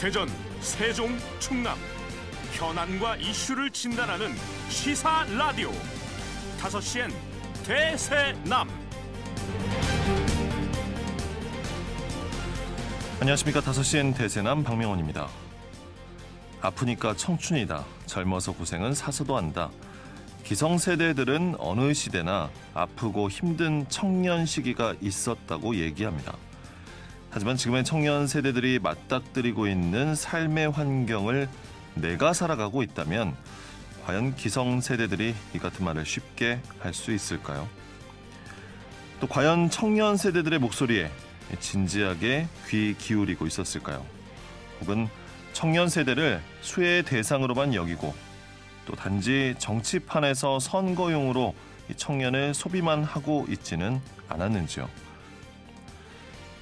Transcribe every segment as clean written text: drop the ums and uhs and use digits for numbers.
대전, 세종, 충남 현안과 이슈를 진단하는 시사 라디오 5시엔 대세남. 안녕하십니까. 5시엔 대세남 박명원입니다. 아프니까 청춘이다. 젊어서 고생은 사서도 한다. 기성세대들은 어느 시대나 아프고 힘든 청년 시기가 있었다고 얘기합니다. 하지만 지금의 청년 세대들이 맞닥뜨리고 있는 삶의 환경을 내가 살아가고 있다면 과연 기성세대들이 이 같은 말을 쉽게 할 수 있을까요? 또 과연 청년 세대들의 목소리에 진지하게 귀 기울이고 있었을까요? 혹은 청년 세대를 수혜의 대상으로만 여기고 또 단지 정치판에서 선거용으로 이 청년을 소비만 하고 있지는 않았는지요.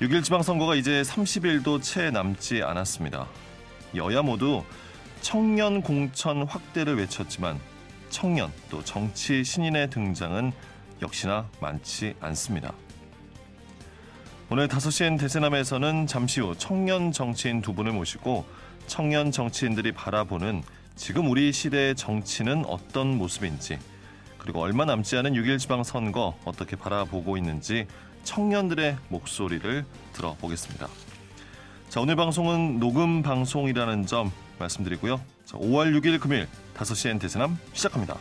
6.1 지방선거가 이제 30일도 채 남지 않았습니다. 여야 모두 청년 공천 확대를 외쳤지만 청년 또 정치 신인의 등장은 역시나 많지 않습니다. 오늘 5시엔 대세남에서는 잠시 후 청년 정치인 두 분을 모시고 청년 정치인들이 바라보는 지금 우리 시대의 정치는 어떤 모습인지, 그리고 얼마 남지 않은 6.1 지방선거 어떻게 바라보고 있는지 청년들의 목소리를 들어보겠습니다. 자, 오늘 방송은 녹음 방송이라는 점 말씀드리고요. 자, 5월 6일 금요일 5시엔 대세남 시작합니다.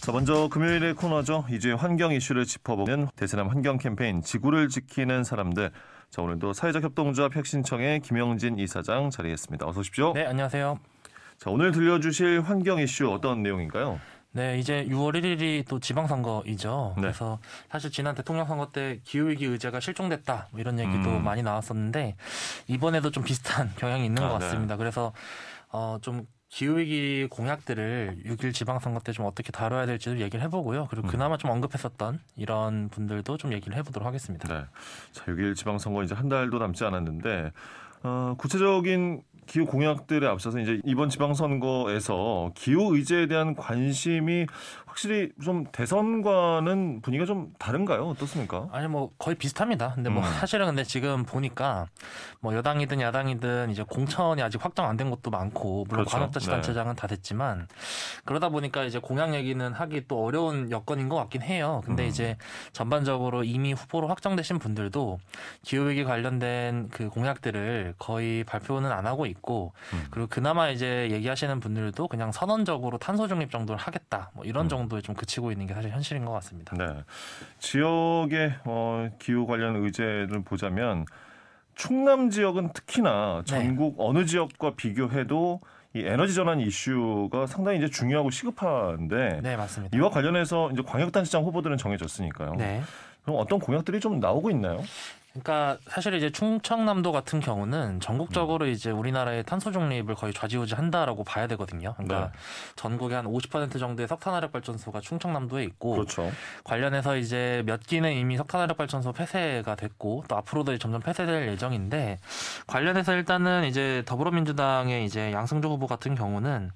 자, 먼저 금요일의 코너죠. 이제 환경 이슈를 짚어보는 대세남 환경 캠페인 지구를 지키는 사람들. 자, 오늘도 사회적 협동조합 혁신청의 김영진 이사장 자리했습니다. 어서 오십시오. 네, 안녕하세요. 자, 오늘 들려주실 환경 이슈 어떤 내용인가요? 네, 이제 6월 1일이 또 지방선거이죠. 네. 그래서 사실 지난 대통령 선거 때 기후위기 의제가 실종됐다, 뭐 이런 얘기도 많이 나왔었는데 이번에도 좀 비슷한 경향이 있는 것 같습니다. 네. 그래서 좀 기후위기 공약들을 6.1 지방선거 때 좀 어떻게 다뤄야 될지도 얘기를 해보고요. 그리고 그나마 좀 언급했었던 이런 분들도 좀 얘기를 해보도록 하겠습니다. 네. 자, 6.1 지방선거 이제 한 달도 남지 않았는데 구체적인 기후 공약들에 앞서서 이제 이번 지방선거에서 기후 의제에 대한 관심이 확실히 좀 대선과는 분위기가 좀 다른가요? 어떻습니까? 아니, 뭐 거의 비슷합니다. 근데 뭐 사실은 근데 지금 보니까 뭐 여당이든 야당이든 이제 공천이 아직 확정 안 된 것도 많고, 물론 그렇죠. 광역자치단체장은 다 됐지만 그러다 보니까 이제 공약 얘기는 하기 또 어려운 여건인 것 같긴 해요. 근데 이제 전반적으로 이미 후보로 확정되신 분들도 기후위기 관련된 그 공약들을 거의 발표는 안 하고 있고, 그리고 그나마 이제 얘기하시는 분들도 그냥 선언적으로 탄소 중립 정도를 하겠다, 뭐 이런 정도에 좀 그치고 있는 게 사실 현실인 것 같습니다. 네, 지역의 기후 관련 의제를 보자면 충남 지역은 특히나 전국 어느 지역과 비교해도 이 에너지 전환 이슈가 상당히 이제 중요하고 시급한데, 네, 맞습니다. 이와 관련해서 이제 광역단체장 후보들은 정해졌으니까요. 네. 그럼 어떤 공약들이 좀 나오고 있나요? 그러니까 사실 이제 충청남도 같은 경우는 전국적으로 이제 우리나라의 탄소 중립을 거의 좌지우지한다라고 봐야 되거든요. 그러니까 전국의 한 50% 정도의 석탄화력 발전소가 충청남도에 있고, 그렇죠. 관련해서 이제 몇 기는 이미 석탄화력 발전소 폐쇄가 됐고 또 앞으로도 점점 폐쇄될 예정인데, 관련해서 일단은 이제 더불어민주당의 이제 양승조 후보 같은 경우는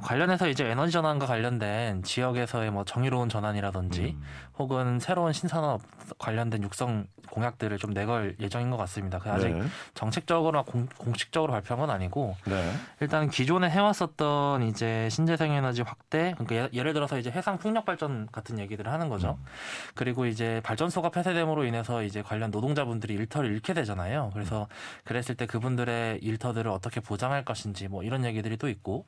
관련해서 이제 에너지 전환과 관련된 지역에서의 뭐 정의로운 전환이라든지 혹은 새로운 신산업 관련된 육성 공약들을 좀 내걸 예정인 것 같습니다. 아직 정책적으로나 공식적으로 발표한 건 아니고, 일단 기존에 해왔었던 이제 신재생 에너지 확대, 그러니까 예를 들어서 이제 해상 풍력 발전 같은 얘기들을 하는 거죠. 그리고 이제 발전소가 폐쇄됨으로 인해서 이제 관련 노동자분들이 일터를 잃게 되잖아요. 그래서 그랬을 때 그분들의 일터들을 어떻게 보장할 것인지 뭐 이런 얘기들이 또 있고,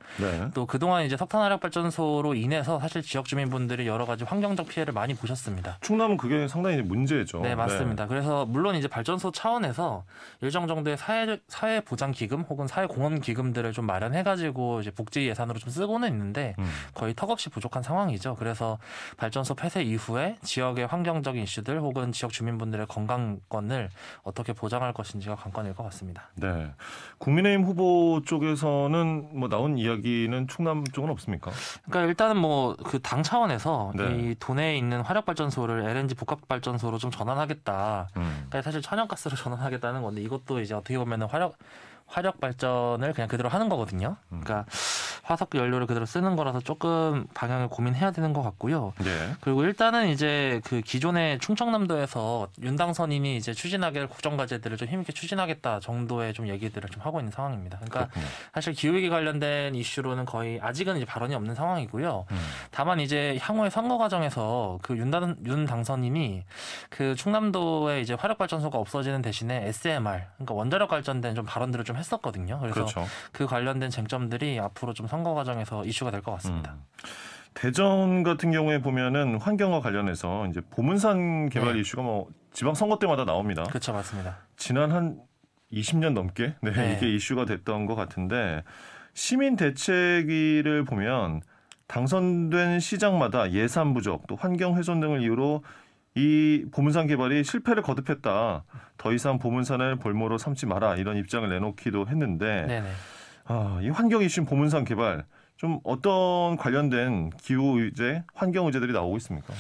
또 그동안 이제 석탄화력 발전소로 인해서 사실 지역 주민분들이 여러 가지 환경적 피해를 많이 보셨을 없었습니다. 충남은 그게 상당히 문제죠. 네, 맞습니다. 그래서 물론 이제 발전소 차원에서 일정 정도의 사회 보장 기금 혹은 사회 공헌 기금들을 좀 마련해가지고 이제 복지 예산으로 좀 쓰고는 있는데 거의 턱없이 부족한 상황이죠. 그래서 발전소 폐쇄 이후에 지역의 환경적인 이슈들 혹은 지역 주민분들의 건강권을 어떻게 보장할 것인지가 관건일 것 같습니다. 네, 국민의힘 후보 쪽에서는 뭐 나온 이야기는 충남 쪽은 없습니까? 그러니까 일단은 뭐 그 당 차원에서 네. 이 도내에 있는 화력 발전소를 LNG 복합 발전소로 좀 전환하겠다. 그러니까 사실 천연가스로 전환하겠다는 건데 이것도 이제 어떻게 보면은 화력 발전을 그냥 그대로 하는 거거든요. 그러니까 화석 연료를 그대로 쓰는 거라서 조금 방향을 고민해야 되는 것 같고요. 네. 그리고 일단은 이제 그 기존의 충청남도에서 윤당선인이 이제 추진하길 국정과제들을 좀 힘있게 추진하겠다 정도의 좀 얘기들을 좀 하고 있는 상황입니다. 그러니까 그렇군요. 사실 기후위기 관련된 이슈로는 거의 아직은 이제 발언이 없는 상황이고요. 다만 이제 향후의 선거 과정에서 그 윤 당선인이 그 충남도에 이제 화력 발전소가 없어지는 대신에 SMR, 그러니까 원자력 관련된 좀 발언들을 좀 했었거든요. 그래서 그렇죠. 그 관련된 쟁점들이 앞으로 좀 선거 과정에서 이슈가 될 것 같습니다. 대전 같은 경우에 보면은 환경과 관련해서 이제 보문산 개발 네. 이슈가 뭐 지방 선거 때마다 나옵니다. 그렇죠, 맞습니다. 지난 한 20년 넘게 네. 이게 이슈가 됐던 것 같은데 시민 대책위를 보면 당선된 시장마다 예산 부족, 또 환경 훼손 등을 이유로 이 보문산 개발이 실패를 거듭했다. 더 이상 보문산을 볼모로 삼지 마라. 이런 입장을 내놓기도 했는데 네네. 이 환경 이슈인 보문산 개발 좀 어떤 관련된 기후 의제, 환경 의제들이 나오고 있습니까?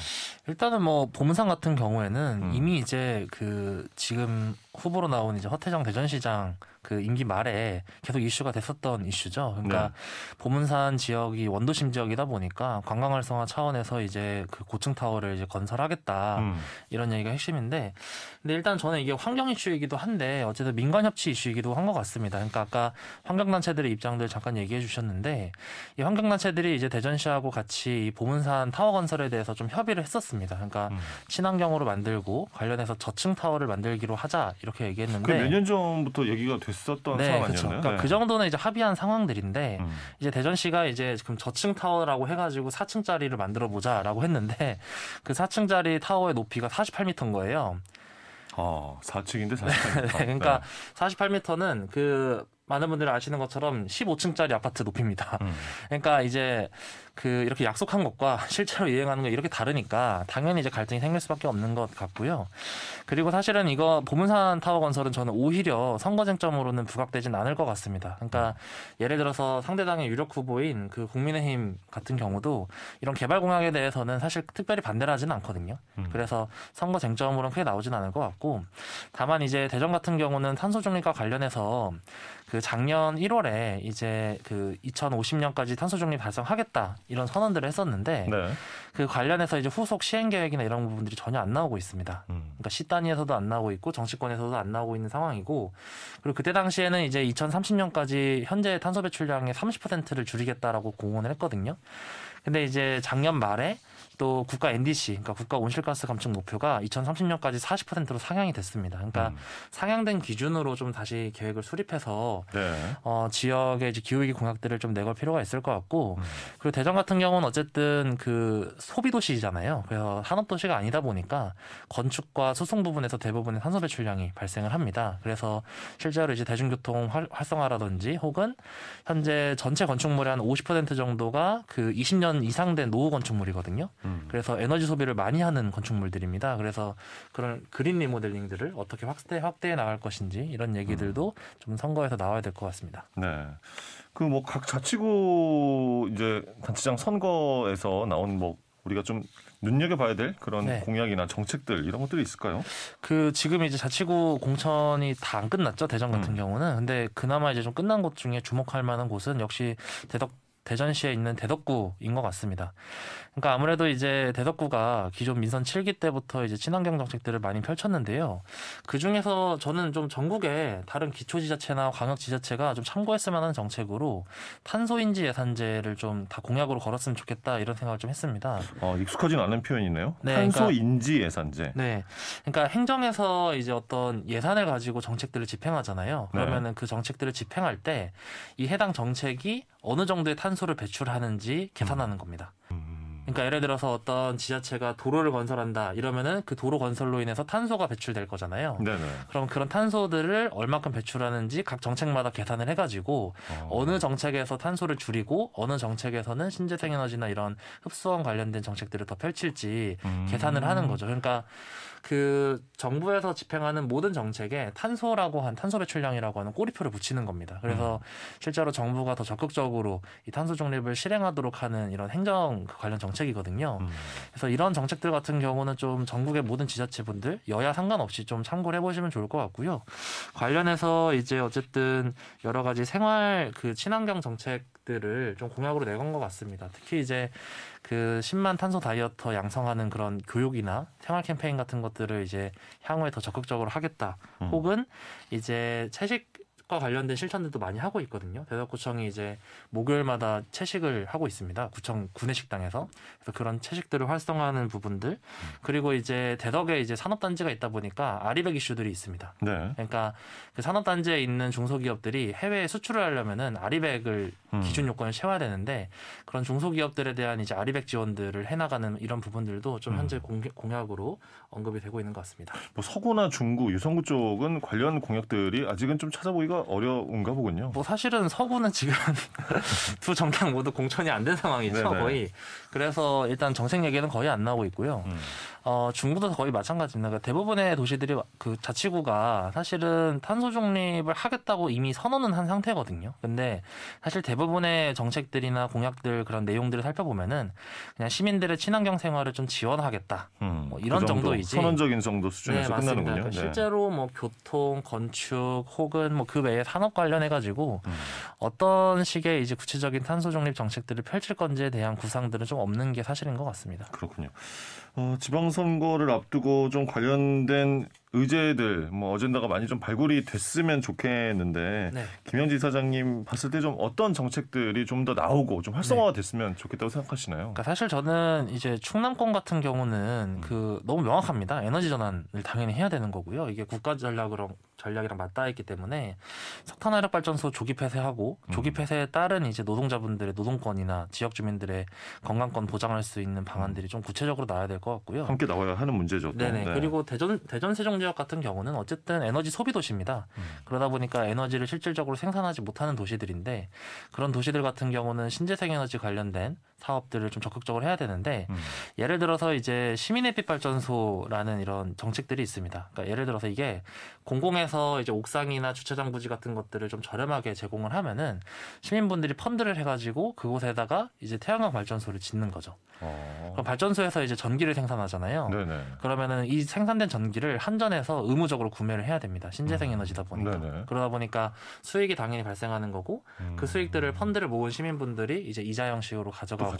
일단은 뭐 보문산 같은 경우에는 이미 이제 그 지금 후보로 나온 이제 허태정 대전시장 그 임기 말에 계속 이슈가 됐었던 이슈죠. 그러니까 네. 보문산 지역이 원도심 지역이다 보니까 관광 활성화 차원에서 이제 그 고층 타워를 이제 건설하겠다 이런 얘기가 핵심인데, 근데 일단 저는 이게 환경 이슈이기도 한데 어쨌든 민관 협치 이슈이기도 한 것 같습니다. 그러니까 아까 환경단체들의 입장들 잠깐 얘기해 주셨는데 이 환경단체들이 이제 대전시하고 같이 이 보문산 타워 건설에 대해서 좀 협의를 했었습니다. 그러니까 친환경으로 만들고 관련해서 저층 타워를 만들기로 하자 이렇게 얘기했는데 그 몇 년 전부터 얘기가 됐었던 네, 상황 그렇죠. 아니었나요? 그러니까 그 정도는 이제 합의한 상황들인데 음. 이제 대전시가 이제 지금 저층 타워라고 해가지고 4층짜리를 만들어 보자라고 했는데 그 4층짜리 타워의 높이가 48m인 거예요. 4층인데 48m. 그러니까 48m는 그 많은 분들이 아시는 것처럼 15층짜리 아파트 높이입니다. 그러니까 이제 그 이렇게 약속한 것과 실제로 이행하는 거 이렇게 다르니까 당연히 이제 갈등이 생길 수밖에 없는 것 같고요. 그리고 사실은 이거 보문산 타워 건설은 저는 오히려 선거 쟁점으로는 부각되진 않을 것 같습니다. 그러니까 예를 들어서 상대당의 유력 후보인 그 국민의힘 같은 경우도 이런 개발 공약에 대해서는 사실 특별히 반대를 하지는 않거든요. 그래서 선거 쟁점으로는 크게 나오진 않을 것 같고, 다만 이제 대전 같은 경우는 탄소 중립과 관련해서 그 작년 1월에 이제 그 2050년까지 탄소 중립 달성하겠다 이런 선언들을 했었는데 네. 그 관련해서 이제 후속 시행 계획이나 이런 부분들이 전혀 안 나오고 있습니다. 그러니까 시 단위에서도 안 나오고 있고 정치권에서도 안 나오고 있는 상황이고, 그리고 그때 당시에는 이제 2030년까지 현재 탄소 배출량의 30%를 줄이겠다라고 공언을 했거든요. 근데 이제 작년 말에 또 국가 NDC, 그러니까 국가 온실가스 감축 목표가 2030년까지 40%로 상향이 됐습니다. 그러니까 상향된 기준으로 좀 다시 계획을 수립해서 네. 지역의 이제 기후위기 공약들을 좀 내걸 필요가 있을 것 같고, 그리고 대전 같은 경우는 어쨌든 그 소비 도시잖아요. 그래서 산업 도시가 아니다 보니까 건축과 수송 부분에서 대부분의 탄소 배출량이 발생을 합니다. 그래서 실제로 이제 대중교통 활성화라든지 혹은 현재 전체 건축물의 한 50% 정도가 그 20년 이상 된 노후 건축물이거든요. 그래서 에너지 소비를 많이 하는 건축물들입니다. 그래서 그런 그린 리모델링들을 어떻게 확대해 나갈 것인지 이런 얘기들도 좀 선거에서 나와야 될 것 같습니다. 네. 그 뭐 각 자치구 이제 단체장 선거에서 나온 뭐 우리가 좀 눈여겨봐야 될 그런 네. 공약이나 정책들 이런 것들이 있을까요? 그 지금 이제 자치구 공천이 다 안 끝났죠, 대전 같은 경우는. 근데 그나마 이제 좀 끝난 곳 중에 주목할 만한 곳은 역시 대전시에 있는 대덕구인 것 같습니다. 그러니까 아무래도 이제 대덕구가 기존 민선 7기 때부터 이제 친환경 정책들을 많이 펼쳤는데요. 그 중에서 저는 좀 전국의 다른 기초지자체나 광역지자체가 좀 참고했을 만한 정책으로 탄소인지 예산제를 좀 다 공약으로 걸었으면 좋겠다 이런 생각을 좀 했습니다. 익숙하진 않은 표현이네요. 네, 탄소 그러니까- 인지 예산제. 네. 그러니까 행정에서 이제 어떤 예산을 가지고 정책들을 집행하잖아요. 네. 그러면은 그 정책들을 집행할 때 이 해당 정책이 어느 정도의 탄소를 배출하는지 계산하는 겁니다. 그러니까 예를 들어서 어떤 지자체가 도로를 건설한다 이러면은 그 도로 건설로 인해서 탄소가 배출될 거잖아요. 네네. 그럼 그런 탄소들을 얼마큼 배출하는지 각 정책마다 계산을 해가지고 어느 정책에서 탄소를 줄이고 어느 정책에서는 신재생에너지나 이런 흡수원 관련된 정책들을 더 펼칠지 계산을 하는 거죠. 그러니까 그 정부에서 집행하는 모든 정책에 탄소 배출량이라고 하는 꼬리표를 붙이는 겁니다. 그래서 실제로 정부가 더 적극적으로 이 탄소 중립을 실행하도록 하는 이런 행정 관련 정책이거든요. 그래서 이런 정책들 같은 경우는 좀 전국의 모든 지자체분들 여야 상관없이 좀 참고를 해보시면 좋을 것 같고요. 관련해서 이제 어쨌든 여러 가지 생활 그 친환경 정책들을 좀 공약으로 내건 것 같습니다. 특히 이제 그 10만 탄소 다이어터 양성하는 그런 교육이나 생활 캠페인 같은 것들을 이제 향후에 더 적극적으로 하겠다. 혹은 이제 채식과 관련된 실천들도 많이 하고 있거든요. 대덕구청이 이제 목요일마다 채식을 하고 있습니다. 구청 구내식당에서. 그래서 그런 채식들을 활성화하는 부분들. 그리고 이제 대덕에 이제 산업단지가 있다 보니까 아리백 이슈들이 있습니다. 네. 그러니까 그 산업단지에 있는 중소기업들이 해외에 수출을 하려면은 아리백을 기준 요건을 채워야 되는데 그런 중소기업들에 대한 이제 아리백 지원들을 해나가는 이런 부분들도 좀 현재 공약으로 언급이 되고 있는 것 같습니다. 뭐 서구나 중구, 유성구 쪽은 관련 공약들이 아직은 좀 찾아보기가 어려운가 보군요. 뭐 사실은 서구는 지금 두 정당 모두 공천이 안 된 상황이죠. 네네. 거의. 그래서 일단 정책 얘기는 거의 안 나오고 있고요. 중부도 거의 마찬가지입니다. 그러니까 대부분의 도시들이 그 자치구가 사실은 탄소 중립을 하겠다고 이미 선언은 한 상태거든요. 근데 사실 대부분의 정책들이나 공약들 그런 내용들을 살펴보면은 그냥 시민들의 친환경 생활을 좀 지원하겠다. 뭐 이런 그 정도이지. 선언적인 정도 수준에서 네, 맞습니다. 끝나는군요. 그러니까 실제로 뭐 교통, 건축 혹은 뭐 그 외에 산업 관련해 가지고 어떤 식의 이제 구체적인 탄소 중립 정책들을 펼칠 건지에 대한 구상들은 좀 없는 게 사실인 것 같습니다. 그렇군요. 지방선거를 앞두고 좀 관련된 의제들, 뭐 어젠다가 많이 좀 발굴이 됐으면 좋겠는데 네. 김현지 사장님 봤을 때 좀 어떤 정책들이 좀 더 나오고 좀 활성화가 됐으면 좋겠다고 생각하시나요? 그러니까 사실 저는 이제 충남권 같은 경우는 그 너무 명확합니다. 에너지 전환을 당연히 해야 되는 거고요. 이게 국가 전략이랑 맞닿아 있기 때문에 석탄 화력 발전소 조기 폐쇄하고 조기 폐쇄에 따른 이제 노동자분들의 노동권이나 지역 주민들의 건강권 보장할 수 있는 방안들이 좀 구체적으로 나와야 될 것 같고요. 함께 나와야 하는 문제죠. 또. 네네. 네. 그리고 대전 세종 지역 같은 경우는 어쨌든 에너지 소비 도시입니다. 그러다 보니까 에너지를 실질적으로 생산하지 못하는 도시들인데 그런 도시들 같은 경우는 신재생 에너지 관련된 사업들을 좀 적극적으로 해야 되는데 예를 들어서 이제 시민햇빛 발전소라는 이런 정책들이 있습니다. 그러니까 예를 들어서 이게 공공에서 이제 옥상이나 주차장 부지 같은 것들을 좀 저렴하게 제공을 하면은 시민분들이 펀드를 해가지고 그곳에다가 이제 태양광 발전소를 짓는 거죠. 그럼 발전소에서 이제 전기를 생산하잖아요. 네네. 그러면은 이 생산된 전기를 한전에서 의무적으로 구매를 해야 됩니다. 신재생 에너지다 보니까. 네네. 그러다 보니까 수익이 당연히 발생하는 거고 그 수익들을 펀드를 모은 시민분들이 이제 이자 형식으로 가져가고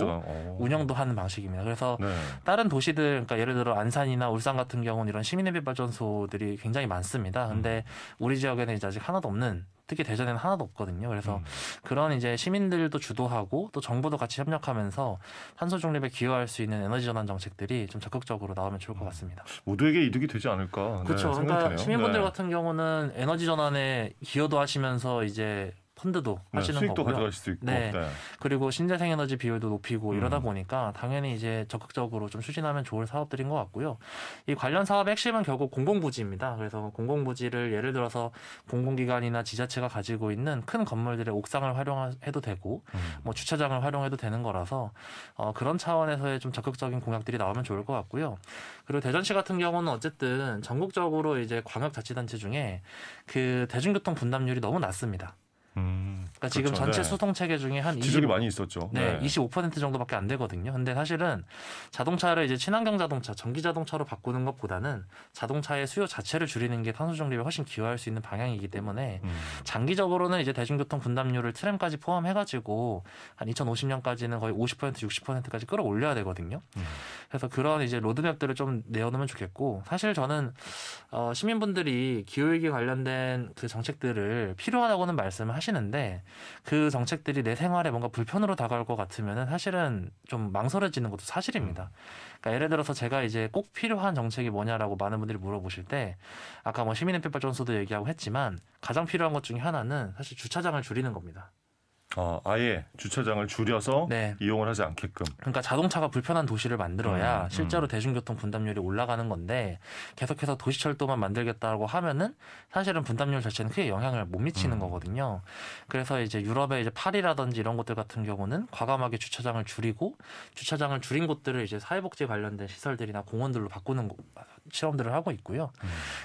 운영도 하는 방식입니다. 그래서 네. 다른 도시들, 그러니까 예를 들어 안산이나 울산 같은 경우는 이런 시민햇빛 발전소들이 굉장히 많습니다. 근데 우리 지역에는 이제 아직 하나도 없는, 특히 대전에는 하나도 없거든요. 그래서 그런 이제 시민들도 주도하고 또 정부도 같이 협력하면서 탄소 중립에 기여할 수 있는 에너지 전환 정책들이 좀 적극적으로 나오면 좋을 것 같습니다. 모두에게 이득이 되지 않을까. 그렇죠. 네, 그러니까 생각되네요. 시민분들 네. 같은 경우는 에너지 전환에 기여도 하시면서 이제 펀드도 네, 하시는 수익도 거고요. 가져갈 수도 있고. 네. 네. 그리고 신재생 에너지 비율도 높이고 이러다 보니까 당연히 이제 적극적으로 좀 추진하면 좋을 사업들인 것 같고요. 이 관련 사업의 핵심은 결국 공공부지입니다. 그래서 공공부지를 예를 들어서 공공기관이나 지자체가 가지고 있는 큰 건물들의 옥상을 활용해도 되고 뭐 주차장을 활용해도 되는 거라서 그런 차원에서의 좀 적극적인 공약들이 나오면 좋을 것 같고요. 그리고 대전시 같은 경우는 어쨌든 전국적으로 이제 광역자치단체 중에 그 대중교통 분담률이 너무 낮습니다. 그러니까 지금 그렇죠. 전체 네. 수송 체계 중에 한 지적이 많이 있었죠. 네, 25% 정도밖에 안 되거든요. 근데 사실은 자동차를 이제 친환경 자동차, 전기 자동차로 바꾸는 것보다는 자동차의 수요 자체를 줄이는 게 탄소 중립에 훨씬 기여할 수 있는 방향이기 때문에 장기적으로는 이제 대중교통 분담률을 트램까지 포함해가지고 한 2050년까지는 거의 50%, 60%까지 끌어올려야 되거든요. 그래서 그런 이제 로드맵들을 좀 내어놓으면 좋겠고, 사실 저는 시민분들이 기후위기 관련된 그 정책들을 필요하다고는 말씀을 하시는데 그 정책들이 내 생활에 뭔가 불편으로 다가올 것 같으면은 사실은 좀 망설여지는 것도 사실입니다. 그러니까 예를 들어서 제가 이제 꼭 필요한 정책이 뭐냐라고 많은 분들이 물어보실 때 아까 뭐 시민햇빛 발전소도 얘기하고 했지만 가장 필요한 것 중에 하나는 사실 주차장을 줄이는 겁니다. 아예 주차장을 줄여서 네. 이용을 하지 않게끔. 그러니까 자동차가 불편한 도시를 만들어야 음. 실제로 대중교통 분담률이 올라가는 건데 계속해서 도시철도만 만들겠다고 하면은 사실은 분담률 자체는 크게 영향을 못 미치는 거거든요. 그래서 이제 유럽의 이제 파리라든지 이런 곳들 같은 경우는 과감하게 주차장을 줄이고 주차장을 줄인 곳들을 이제 사회복지 관련된 시설들이나 공원들로 바꾸는 실험들을 하고 있고요.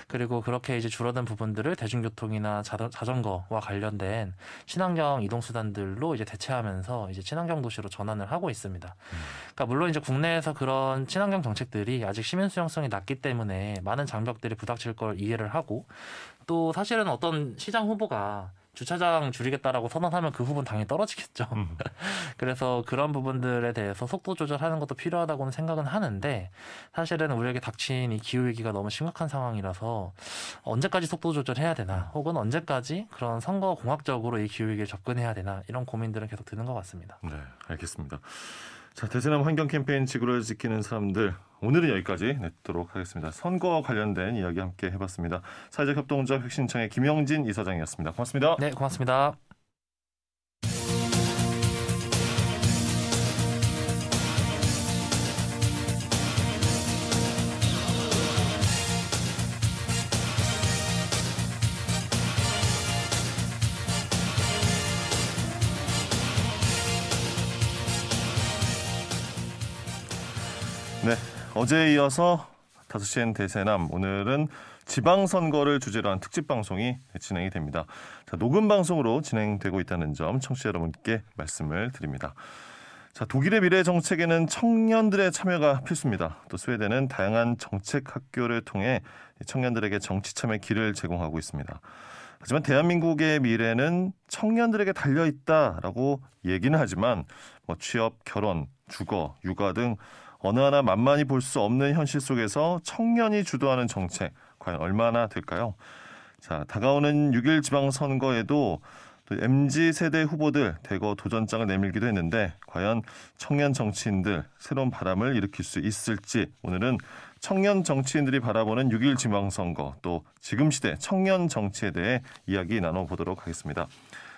그리고 그렇게 이제 줄어든 부분들을 대중교통이나 자전거와 관련된 친환경 이동수단들로 이제 대체하면서 이제 친환경 도시로 전환을 하고 있습니다. 그러니까 물론 이제 국내에서 그런 친환경 정책들이 아직 시민 수용성이 낮기 때문에 많은 장벽들이 부닥칠 걸 이해를 하고 또 사실은 어떤 시장 후보가 주차장 줄이겠다라고 선언하면 그 후보는 당연히 떨어지겠죠. 그래서 그런 부분들에 대해서 속도 조절하는 것도 필요하다고는 생각은 하는데 사실은 우리에게 닥친 이 기후위기가 너무 심각한 상황이라서 언제까지 속도 조절해야 되나 혹은 언제까지 그런 선거 공학적으로 이 기후위기에 접근해야 되나 이런 고민들은 계속 드는 것 같습니다. 네, 알겠습니다. 자, 대세남 환경 캠페인 지구를 지키는 사람들 오늘은 여기까지 냈도록 하겠습니다. 선거와 관련된 이야기 함께 해봤습니다. 사회적 협동조합 혁신청의 김영진 이사장이었습니다. 고맙습니다. 네, 고맙습니다. 네, 어제에 이어서 5시엔 대세남 오늘은 지방선거를 주제로 한 특집 방송이 진행이 됩니다. 자, 녹음 방송으로 진행되고 있다는 점 청취자 여러분께 말씀을 드립니다. 자, 독일의 미래 정책에는 청년들의 참여가 필수입니다. 또 스웨덴은 다양한 정책 학교를 통해 청년들에게 정치 참여 길을 제공하고 있습니다. 하지만 대한민국의 미래는 청년들에게 달려있다라고 얘기는 하지만 취업, 결혼, 주거, 육아 등 어느 하나 만만히 볼 수 없는 현실 속에서 청년이 주도하는 정책 과연 얼마나 될까요? 자, 다가오는 6.1 지방선거에도 또 MZ세대 후보들 대거 도전장을 내밀기도 했는데 과연 청년 정치인들 새로운 바람을 일으킬 수 있을지 오늘은 청년 정치인들이 바라보는 6.1 지방선거 또 지금 시대 청년 정치에 대해 이야기 나눠보도록 하겠습니다.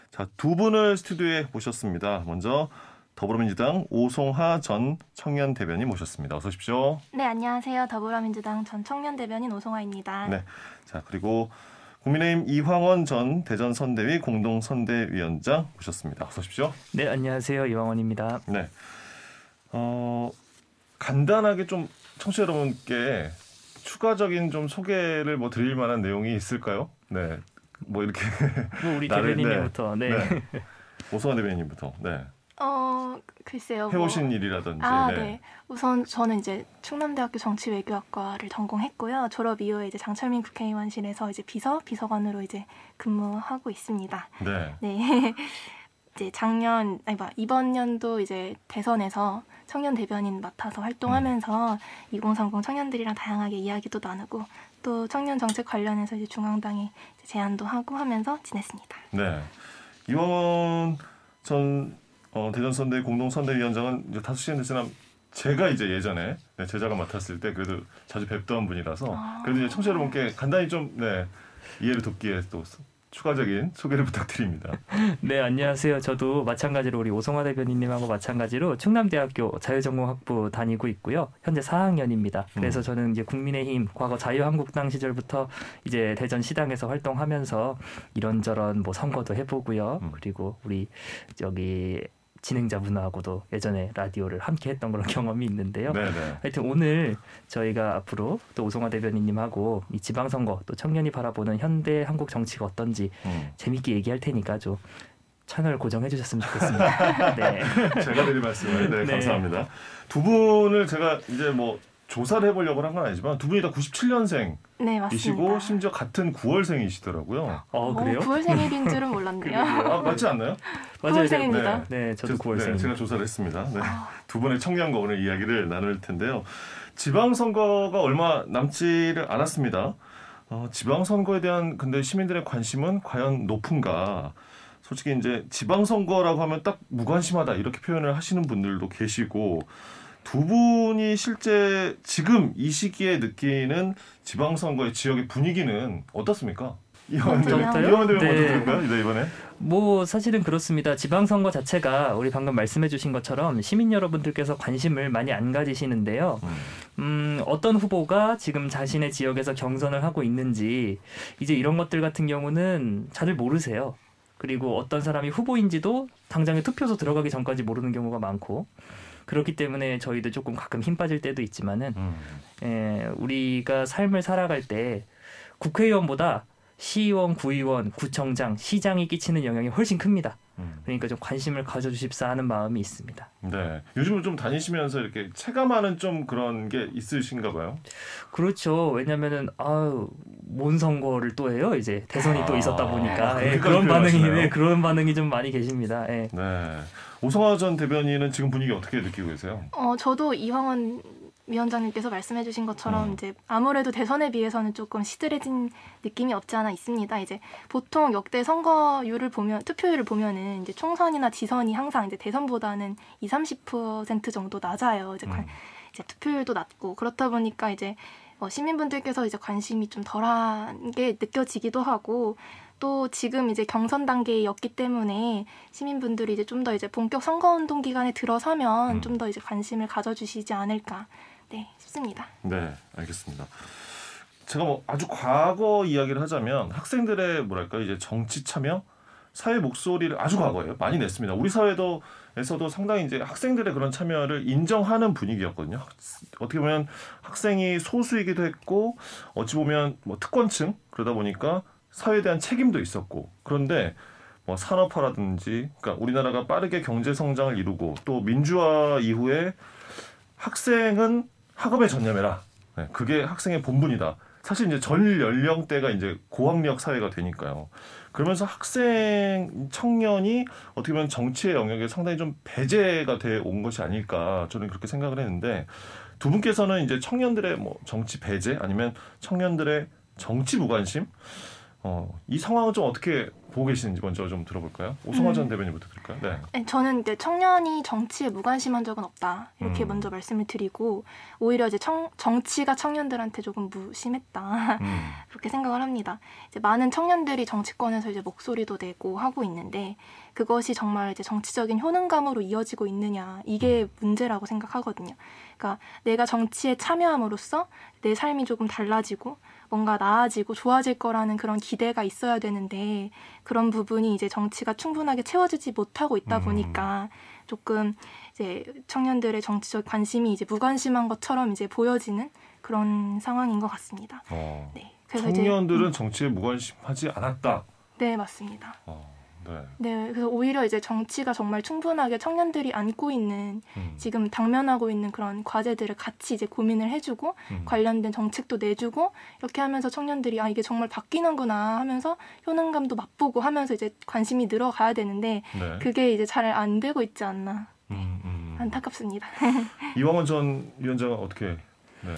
자, 두 분을 스튜디오에 모셨습니다. 먼저 더불어민주당 오송하 전 청년 대변인 모셨습니다. 어서 오십시오. 네, 안녕하세요. 더불어민주당 전 청년 대변인 오송하입니다. 네, 자 그리고 국민의힘 이황원 전 대전선대위 공동선대위원장 모셨습니다. 어서 오십시오. 네, 안녕하세요. 이황원입니다. 네, 간단하게 좀 청취자 여러분께 추가적인 좀 소개를 드릴 만한 내용이 있을까요? 네, 이렇게 우리 대변인님부터. 네. 오송하 대변인님부터. 네. 글쎄요. 해오신 일이라든지. 네. 우선 저는 이제 충남대학교 정치외교학과를 전공했고요. 졸업 이후에 이제 장철민 국회의원실에서 이제 비서관으로 이제 근무하고 있습니다. 네. 네. 이제 이번 연도 이제 대선에서 청년 대변인 맡아서 활동하면서 2030 청년들이랑 다양하게 이야기도 나누고 또 청년 정책 관련해서 이제 중앙당에 이제 제안도 하고 하면서 지냈습니다. 네. 이황원 전 대전선대위 공동선대위원장은 이제 5시엔 대세남 제가 이제 예전에 제자가 맡았을 때 그래도 자주 뵙던 분이라서 그래도 이제 청취자 여러분께 간단히 좀 이해를 돕기 위해 또 추가적인 소개를 부탁드립니다. 네, 안녕하세요. 저도 마찬가지로 우리 오송하 대변인님하고 마찬가지로 충남대학교 자유전공학부 다니고 있고요. 현재 4학년입니다. 그래서 저는 이제 국민의힘 과거 자유한국당 시절부터 이제 대전 시당에서 활동하면서 이런저런 선거도 해보고요. 그리고 우리 진행자분하고도 예전에 라디오를 함께 했던 그런 경험이 있는데요. 네네. 하여튼 오늘 저희가 앞으로 또 오송하 대변인님하고 이 지방선거 또 청년이 바라보는 현대 한국 정치가 어떤지 재밌게 얘기할 테니까 좀 채널 고정해 주셨으면 좋겠습니다. 네. 제가 드릴 말씀을 감사합니다. 두 분을 제가 이제 조사를 해보려고 한 건 아니지만 두 분이 다 97년생 네, 맞습니다. 이시고 심지어 같은 9월생이시더라고요. 그래요? 9월생일인 줄은 몰랐네요. 맞지 않나요? 맞아요. 9월생입니다. 네, 저도 9월생입니다. 제가 조사를 했습니다. 네. 두 분의 청년과 오늘 이야기를 나눌 텐데요. 지방선거가 얼마 남지를 않았습니다. 지방선거에 대한 근데 시민들의 관심은 과연 높은가? 솔직히 이제 지방선거라고 하면 딱 무관심하다 이렇게 표현을 하시는 분들도 계시고 두 분이 실제 지금 이 시기에 느끼는 지방선거의 지역의 분위기는 어떻습니까? 이왕대 저부터요? 먼저 네. 들을까요? 네, 이번에. 뭐 사실은 그렇습니다. 지방선거 자체가 우리 방금 말씀해주신 것처럼 시민 여러분들께서 관심을 많이 안 가지시는데요. 어떤 후보가 지금 자신의 지역에서 경선을 하고 있는지 이제 이런 것들 같은 경우는 다들 모르세요. 그리고 어떤 사람이 후보인지도 당장에 투표소 들어가기 전까지 모르는 경우가 많고 그렇기 때문에 저희도 조금 가끔 힘 빠질 때도 있지만은 우리가 삶을 살아갈 때 국회의원보다 시의원, 구의원, 구청장, 시장이 끼치는 영향이 훨씬 큽니다. 그러니까 좀 관심을 가져주십사 하는 마음이 있습니다. 네, 요즘은 좀 다니시면서 이렇게 체감하는 좀 그런 게 있으신가 봐요. 그렇죠. 왜냐면은 뭔 선거를 또 해요. 이제 대선이 또 있었다 보니까 그런 반응이 좀 많이 계십니다. 예. 네, 오성화 전 대변인은 지금 분위기 어떻게 느끼고 계세요? 저도 이황원 위원장님께서 말씀해주신 것처럼 이제 아무래도 대선에 비해서는 조금 시들해진 느낌이 없지 않아 있습니다. 이제 보통 역대 선거율을 보면 투표율을 보면은 이제 총선이나 지선이 항상 이제 대선보다는 20-30% 정도 낮아요. 이제 투표율도 낮고 그렇다 보니까 이제 시민분들께서 이제 관심이 좀 덜한 게 느껴지기도 하고. 또 지금 이제 경선 단계였기 때문에 시민분들이 이제 좀 더 이제 본격 선거운동 기간에 들어서면 좀 더 이제 관심을 가져주시지 않을까 싶습니다. 네, 알겠습니다. 제가 뭐 아주 과거 이야기를 하자면 학생들의 뭐랄까 이제 정치 참여, 사회 목소리를 아주 과거에요 많이 냈습니다. 우리 사회에서도 상당히 이제 학생들의 그런 참여를 인정하는 분위기였거든요. 어떻게 보면 학생이 소수이기도 했고 어찌 보면 뭐 특권층 그러다 보니까 사회에 대한 책임도 있었고 그런데 뭐 산업화라든지 그러니까 우리나라가 빠르게 경제 성장을 이루고 또 민주화 이후에 학생은 학업에 전념해라. 네, 그게 학생의 본분이다. 사실 이제 전 연령대가 이제 고학력 사회가 되니까요. 그러면서 학생 청년이 어떻게 보면 정치의 영역에 상당히 좀 배제가 돼 온 것이 아닐까 저는 그렇게 생각을 했는데 두 분께서는 이제 청년들의 뭐 정치 배제 아니면 청년들의 정치 무관심 이 상황을 좀 어떻게 보고 계시는지 먼저 좀 들어볼까요? 오성화 전 대변인부터 들을까요? 네. 저는 이제 청년이 정치에 무관심한 적은 없다. 이렇게 먼저 말씀을 드리고 오히려 이제 정치가 청년들한테 조금 무심했다. 그렇게 생각을 합니다. 이제 많은 청년들이 정치권에서 이제 목소리도 내고 하고 있는데 그것이 정말 이제 정치적인 효능감으로 이어지고 있느냐 이게 문제라고 생각하거든요. 그러니까 내가 정치에 참여함으로써 내 삶이 조금 달라지고 뭔가 나아지고 좋아질 거라는 그런 기대가 있어야 되는데 그런 부분이 이제 정치가 충분하게 채워지지 못하고 있다 보니까 조금 이제 청년들의 정치적 관심이 이제 무관심한 것처럼 이제 보여지는 그런 상황인 것 같습니다. 네. 그래서 청년들은 이제, 정치에 무관심하지 않았다. 네, 맞습니다. 네. 네, 그래서 오히려 이제 정치가 정말 충분하게 청년들이 안고 있는 지금 당면하고 있는 그런 과제들을 같이 이제 고민을 해주고 관련된 정책도 내주고 이렇게 하면서 청년들이 이게 정말 바뀌는구나 하면서 효능감도 맛보고 하면서 이제 관심이 늘어가야 되는데 네. 그게 이제 잘 안 되고 있지 않나. 안타깝습니다. 이황원 전 위원장은 어떻게? 네.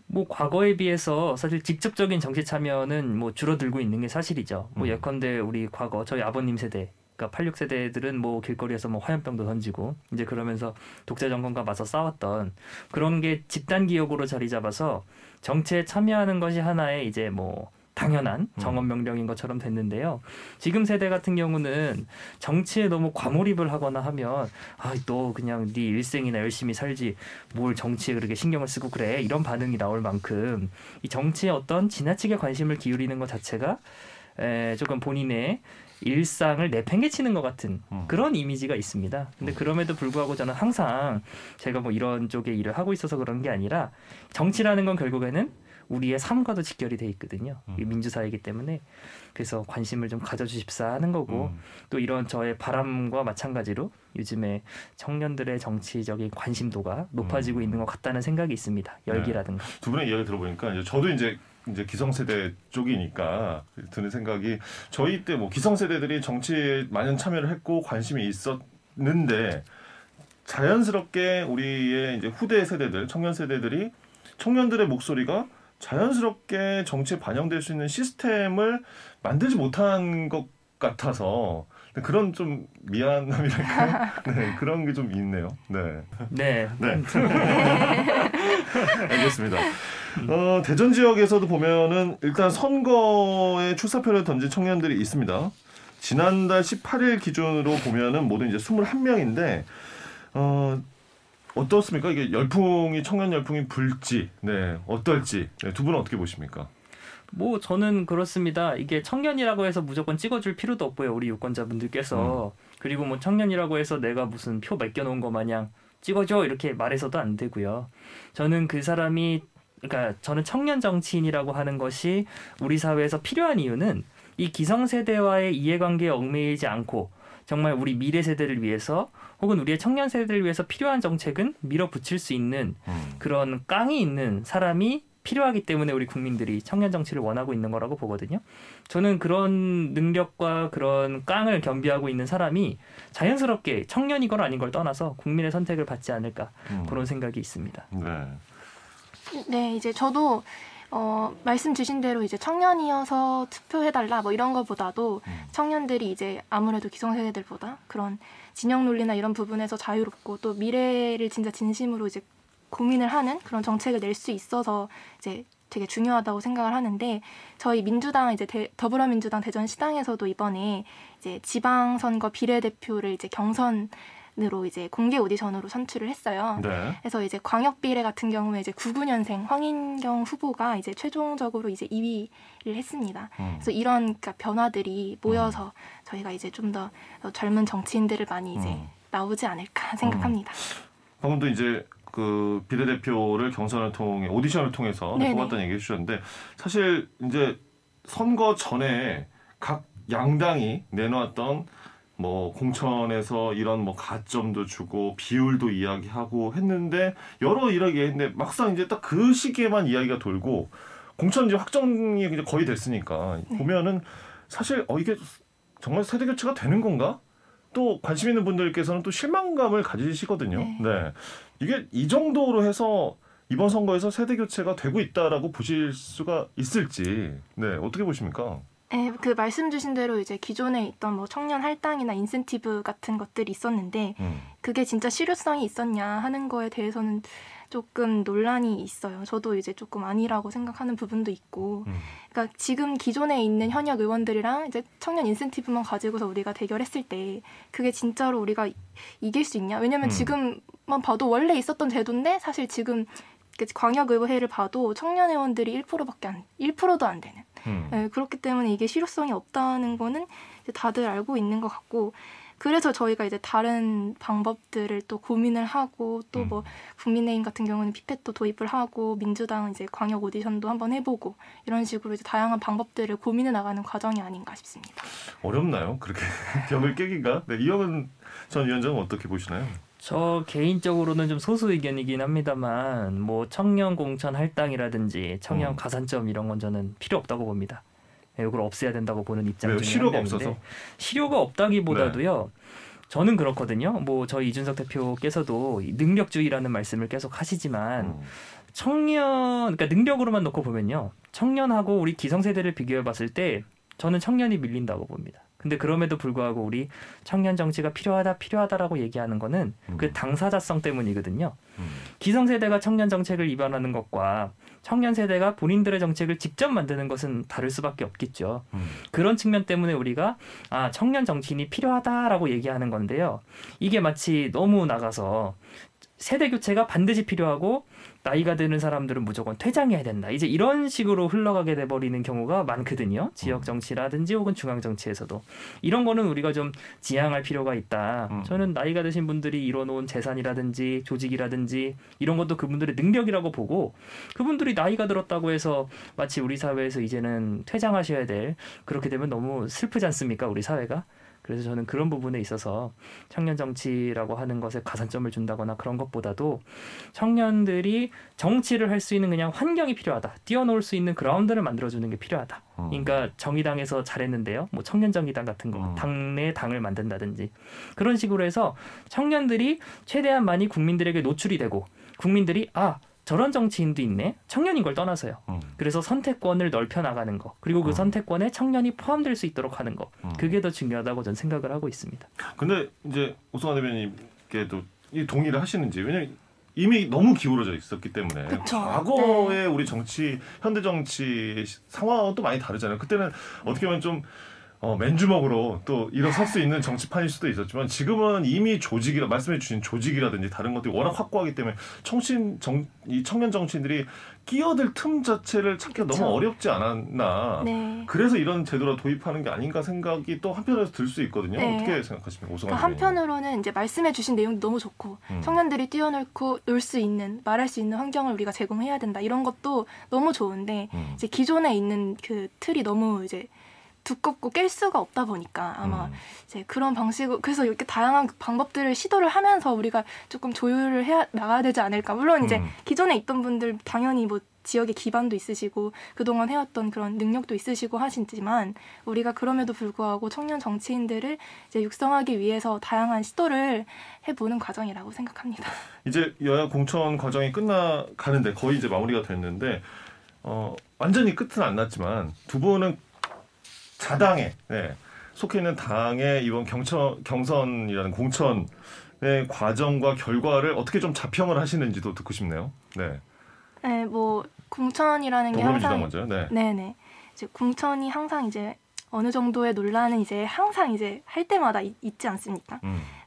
뭐 과거에 비해서 사실 직접적인 정치 참여는 뭐 줄어들고 있는 게 사실이죠. 뭐 예컨대 우리 과거 저희 아버님 세대, 그러니까 86세대들은 뭐 길거리에서 뭐 화염병도 던지고 이제 그러면서 독재 정권과 맞서 싸웠던 그런 게 집단 기억으로 자리 잡아서 정치에 참여하는 것이 하나의 이제 뭐 당연한 정원 명령인 것처럼 됐는데요. 지금 세대 같은 경우는 정치에 너무 과몰입을 하거나 하면 너 그냥 네 일생이나 열심히 살지 뭘 정치에 그렇게 신경을 쓰고 그래 이런 반응이 나올 만큼 이 정치에 어떤 지나치게 관심을 기울이는 것 자체가 조금 본인의 일상을 내팽개치는 것 같은 그런 이미지가 있습니다. 근데 그럼에도 불구하고 저는 항상 제가 뭐 이런 쪽의 일을 하고 있어서 그런 게 아니라 정치라는 건 결국에는 우리의 삶과도 직결이 돼 있거든요. 민주사회이기 때문에 그래서 관심을 좀 가져주십사 하는 거고 또 이런 저의 바람과 마찬가지로 요즘에 청년들의 정치적인 관심도가 높아지고 있는 것 같다는 생각이 있습니다. 열기라든가. 네. 두 분의 이야기 들어보니까 저도 이제 기성세대 쪽이니까 드는 생각이 저희 때 뭐 기성세대들이 정치에 많은 참여를 했고 관심이 있었는데 자연스럽게 우리의 이제 후대 세대들, 청년 세대들이 청년들의 목소리가 자연스럽게 정치에 반영될 수 있는 시스템을 만들지 못한 것 같아서 그런 좀 미안함이랄까요? 네, 그런 게 좀 있네요. 네. 네. 네. 알겠습니다. 대전 지역에서도 보면은 일단 선거에 출사표를 던진 청년들이 있습니다. 지난달 18일 기준으로 보면은 모두 이제 21명인데 어떻습니까? 이게 청년 열풍이 불지, 네, 어떨지, 네, 두 분은 어떻게 보십니까? 뭐 저는 그렇습니다. 이게 청년이라고 해서 무조건 찍어줄 필요도 없고요. 우리 유권자분들께서. 그리고 뭐 청년이라고 해서 내가 무슨 표 맡겨놓은 거 마냥 찍어줘 이렇게 말해서도 안 되고요. 저는 그러니까 저는 청년 정치인이라고 하는 것이 우리 사회에서 필요한 이유는 이 기성세대와의 이해관계에 얽매이지 않고 정말 우리 미래 세대를 위해서 혹은 우리의 청년 세대를 위해서 필요한 정책은 밀어붙일 수 있는 그런 깡이 있는 사람이 필요하기 때문에 우리 국민들이 청년 정치를 원하고 있는 거라고 보거든요. 저는 그런 능력과 그런 깡을 겸비하고 있는 사람이 자연스럽게 청년이건 아닌 걸 떠나서 국민의 선택을 받지 않을까 그런 생각이 있습니다. 네, 이제 저도 말씀 주신 대로 이제 청년이어서 투표해달라 뭐 이런 거보다도 청년들이 이제 아무래도 기성세대들보다 그런 진영 논리나 이런 부분에서 자유롭고 또 미래를 진짜 진심으로 이제 고민을 하는 그런 정책을 낼 수 있어서 이제 되게 중요하다고 생각을 하는데 저희 민주당 이제 더불어민주당 대전시당에서도 이번에 이제 지방선거 비례대표를 이제 경선으로 이제 공개 오디션으로 선출을 했어요. 네. 그래서 이제 광역비례 같은 경우에 이제 99년생 황인경 후보가 이제 최종적으로 이제 2위를 했습니다. 그래서 이런 그러니까 변화들이 모여서 저희가 이제 좀 더 젊은 정치인들을 많이 이제 나오지 않을까 생각합니다. 방금도 이제 그 비례대표를 경선을 통해 오디션을 통해서 뽑았다는 얘기 해주셨는데 사실 이제 선거 전에 각 양당이 내놓았던 뭐 공천에서 이런 뭐 가점도 주고 비율도 이야기하고 했는데 여러 이야기했는데 막상 이제 딱 그 시기에만 이야기가 돌고 공천 이제 확정이 이제 거의 됐으니까 보면은 사실 이게 정말 세대 교체가 되는 건가? 또 관심 있는 분들께서는 또 실망감을 가지시거든요. 네. 이게 이 정도로 해서 이번 선거에서 세대 교체가 되고 있다라고 보실 수가 있을지, 네, 어떻게 보십니까? 네, 그 말씀 주신 대로 이제 기존에 있던 뭐 청년 할당이나 인센티브 같은 것들이 있었는데 그게 진짜 실효성이 있었냐 하는 거에 대해서는 조금 논란이 있어요. 저도 이제 조금 아니라고 생각하는 부분도 있고, 그러니까 지금 기존에 있는 현역 의원들이랑 이제 청년 인센티브만 가지고서 우리가 대결했을 때 그게 진짜로 우리가 이길 수 있냐? 왜냐면 지금만 봐도 원래 있었던 제도인데 사실 지금 광역의회를 봐도 청년 의원들이 1%도 안 되는. 네, 그렇기 때문에 이게 실효성이 없다는 거는 이제 다들 알고 있는 것 같고, 그래서 저희가 이제 다른 방법들을 또 고민을 하고 또 뭐 국민의힘 같은 경우는 피펫도 도입을 하고 민주당은 이제 광역 오디션도 한번 해보고 이런 식으로 이제 다양한 방법들을 고민해 나가는 과정이 아닌가 싶습니다. 어렵나요? 그렇게 벽을 깨기가? 네, 이영은 전 위원장은 어떻게 보시나요? 저 개인적으로는 좀 소수 의견이긴 합니다만 뭐 청년 공천 할당이라든지 청년 가산점 이런 건 저는 필요 없다고 봅니다. 이걸 없애야 된다고 보는 입장 중에 실효가 한 명인데 없어서? 실효가 없다기보다도요. 저는 그렇거든요. 뭐 저희 이준석 대표께서도 능력주의라는 말씀을 계속 하시지만 그러니까 능력으로만 놓고 보면요. 청년하고 우리 기성세대를 비교해 봤을 때 저는 청년이 밀린다고 봅니다. 근데 그럼에도 불구하고 우리 청년 정치가 필요하다라고 얘기하는 거는 그 당사자성 때문이거든요. 기성세대가 청년 정책을 입안하는 것과 청년 세대가 본인들의 정책을 직접 만드는 것은 다를 수밖에 없겠죠. 그런 측면 때문에 우리가 청년 정치인이 필요하다라고 얘기하는 건데요. 이게 마치 너무 나가서 세대 교체가 반드시 필요하고 나이가 드는 사람들은 무조건 퇴장해야 된다. 이제 이런 식으로 흘러가게 돼버리는 경우가 많거든요. 지역 정치라든지 혹은 중앙 정치에서도. 이런 거는 우리가 좀 지양할 필요가 있다. 저는 나이가 드신 분들이 이뤄놓은 재산이라든지 조직이라든지 이런 것도 그분들의 능력이라고 보고 그분들이 나이가 들었다고 해서 마치 우리 사회에서 이제는 퇴장하셔야 될 그렇게 되면 너무 슬프지 않습니까? 우리 사회가. 그래서 저는 그런 부분에 있어서 청년 정치라고 하는 것에 가산점을 준다거나 그런 것보다도 청년들이 정치를 할 수 있는 그냥 환경이 필요하다. 뛰어놀 수 있는 그라운드를 만들어주는 게 필요하다. 그러니까 정의당에서 잘했는데요. 뭐 청년 정의당 같은 거, 당내 당을 만든다든지 그런 식으로 해서 청년들이 최대한 많이 국민들에게 노출이 되고 국민들이 저런 정치인도 있네. 청년인 걸 떠나서요. 그래서 선택권을 넓혀 나가는 거. 그리고 그 선택권에 청년이 포함될 수 있도록 하는 거. 그게 더 중요하다고 저는 생각을 하고 있습니다. 근데 이제 오승환 대변인께도 이 동의를 하시는지. 왜냐면 이미 너무 기울어져 있었기 때문에 그쵸. 과거의 네. 우리 정치, 현대 정치 상황은 또 많이 다르잖아요. 그때는 어떻게 보면 좀 맨주먹으로 또 일어설 수 있는 정치판일 수도 있었지만 지금은 이미 말씀해 주신 조직이라든지 다른 것들이 워낙 확고하기 때문에 이 청년 정치인들이 끼어들 틈 자체를 찾기가 그쵸. 너무 어렵지 않았나. 네. 그래서 이런 제도를 도입하는 게 아닌가 생각이 또 한편에서 들 수 있거든요. 네. 어떻게 생각하십니까? 오성환 그러니까 대변인. 한편으로는 이제 말씀해 주신 내용도 너무 좋고 청년들이 뛰어놀고 놀 수 있는 말할 수 있는 환경을 우리가 제공해야 된다 이런 것도 너무 좋은데 이제 기존에 있는 그 틀이 너무 이제 두껍고 깰 수가 없다 보니까 아마 이제 그런 방식으로 그래서 이렇게 다양한 방법들을 시도를 하면서 우리가 조금 조율을 해 나가야 되지 않을까. 물론 이제 기존에 있던 분들 당연히 뭐 지역에 기반도 있으시고 그동안 해왔던 그런 능력도 있으시고 하시지만 우리가 그럼에도 불구하고 청년 정치인들을 이제 육성하기 위해서 다양한 시도를 해보는 과정이라고 생각합니다. 이제 여야 공천 과정이 끝나가는데 거의 이제 마무리가 됐는데 완전히 끝은 안 났지만 두 분은 자당에 속해 있는 당의 이번 경선이라는 공천의 과정과 결과를 어떻게 좀 자평을 하시는지도 듣고 싶네요. 네. 네, 뭐 공천이라는 게 더불어민주당 항상 먼저요. 네. 네네 이제 공천이 항상 이제 어느 정도의 논란은 이제 항상 이제 할 때마다 있지 않습니까?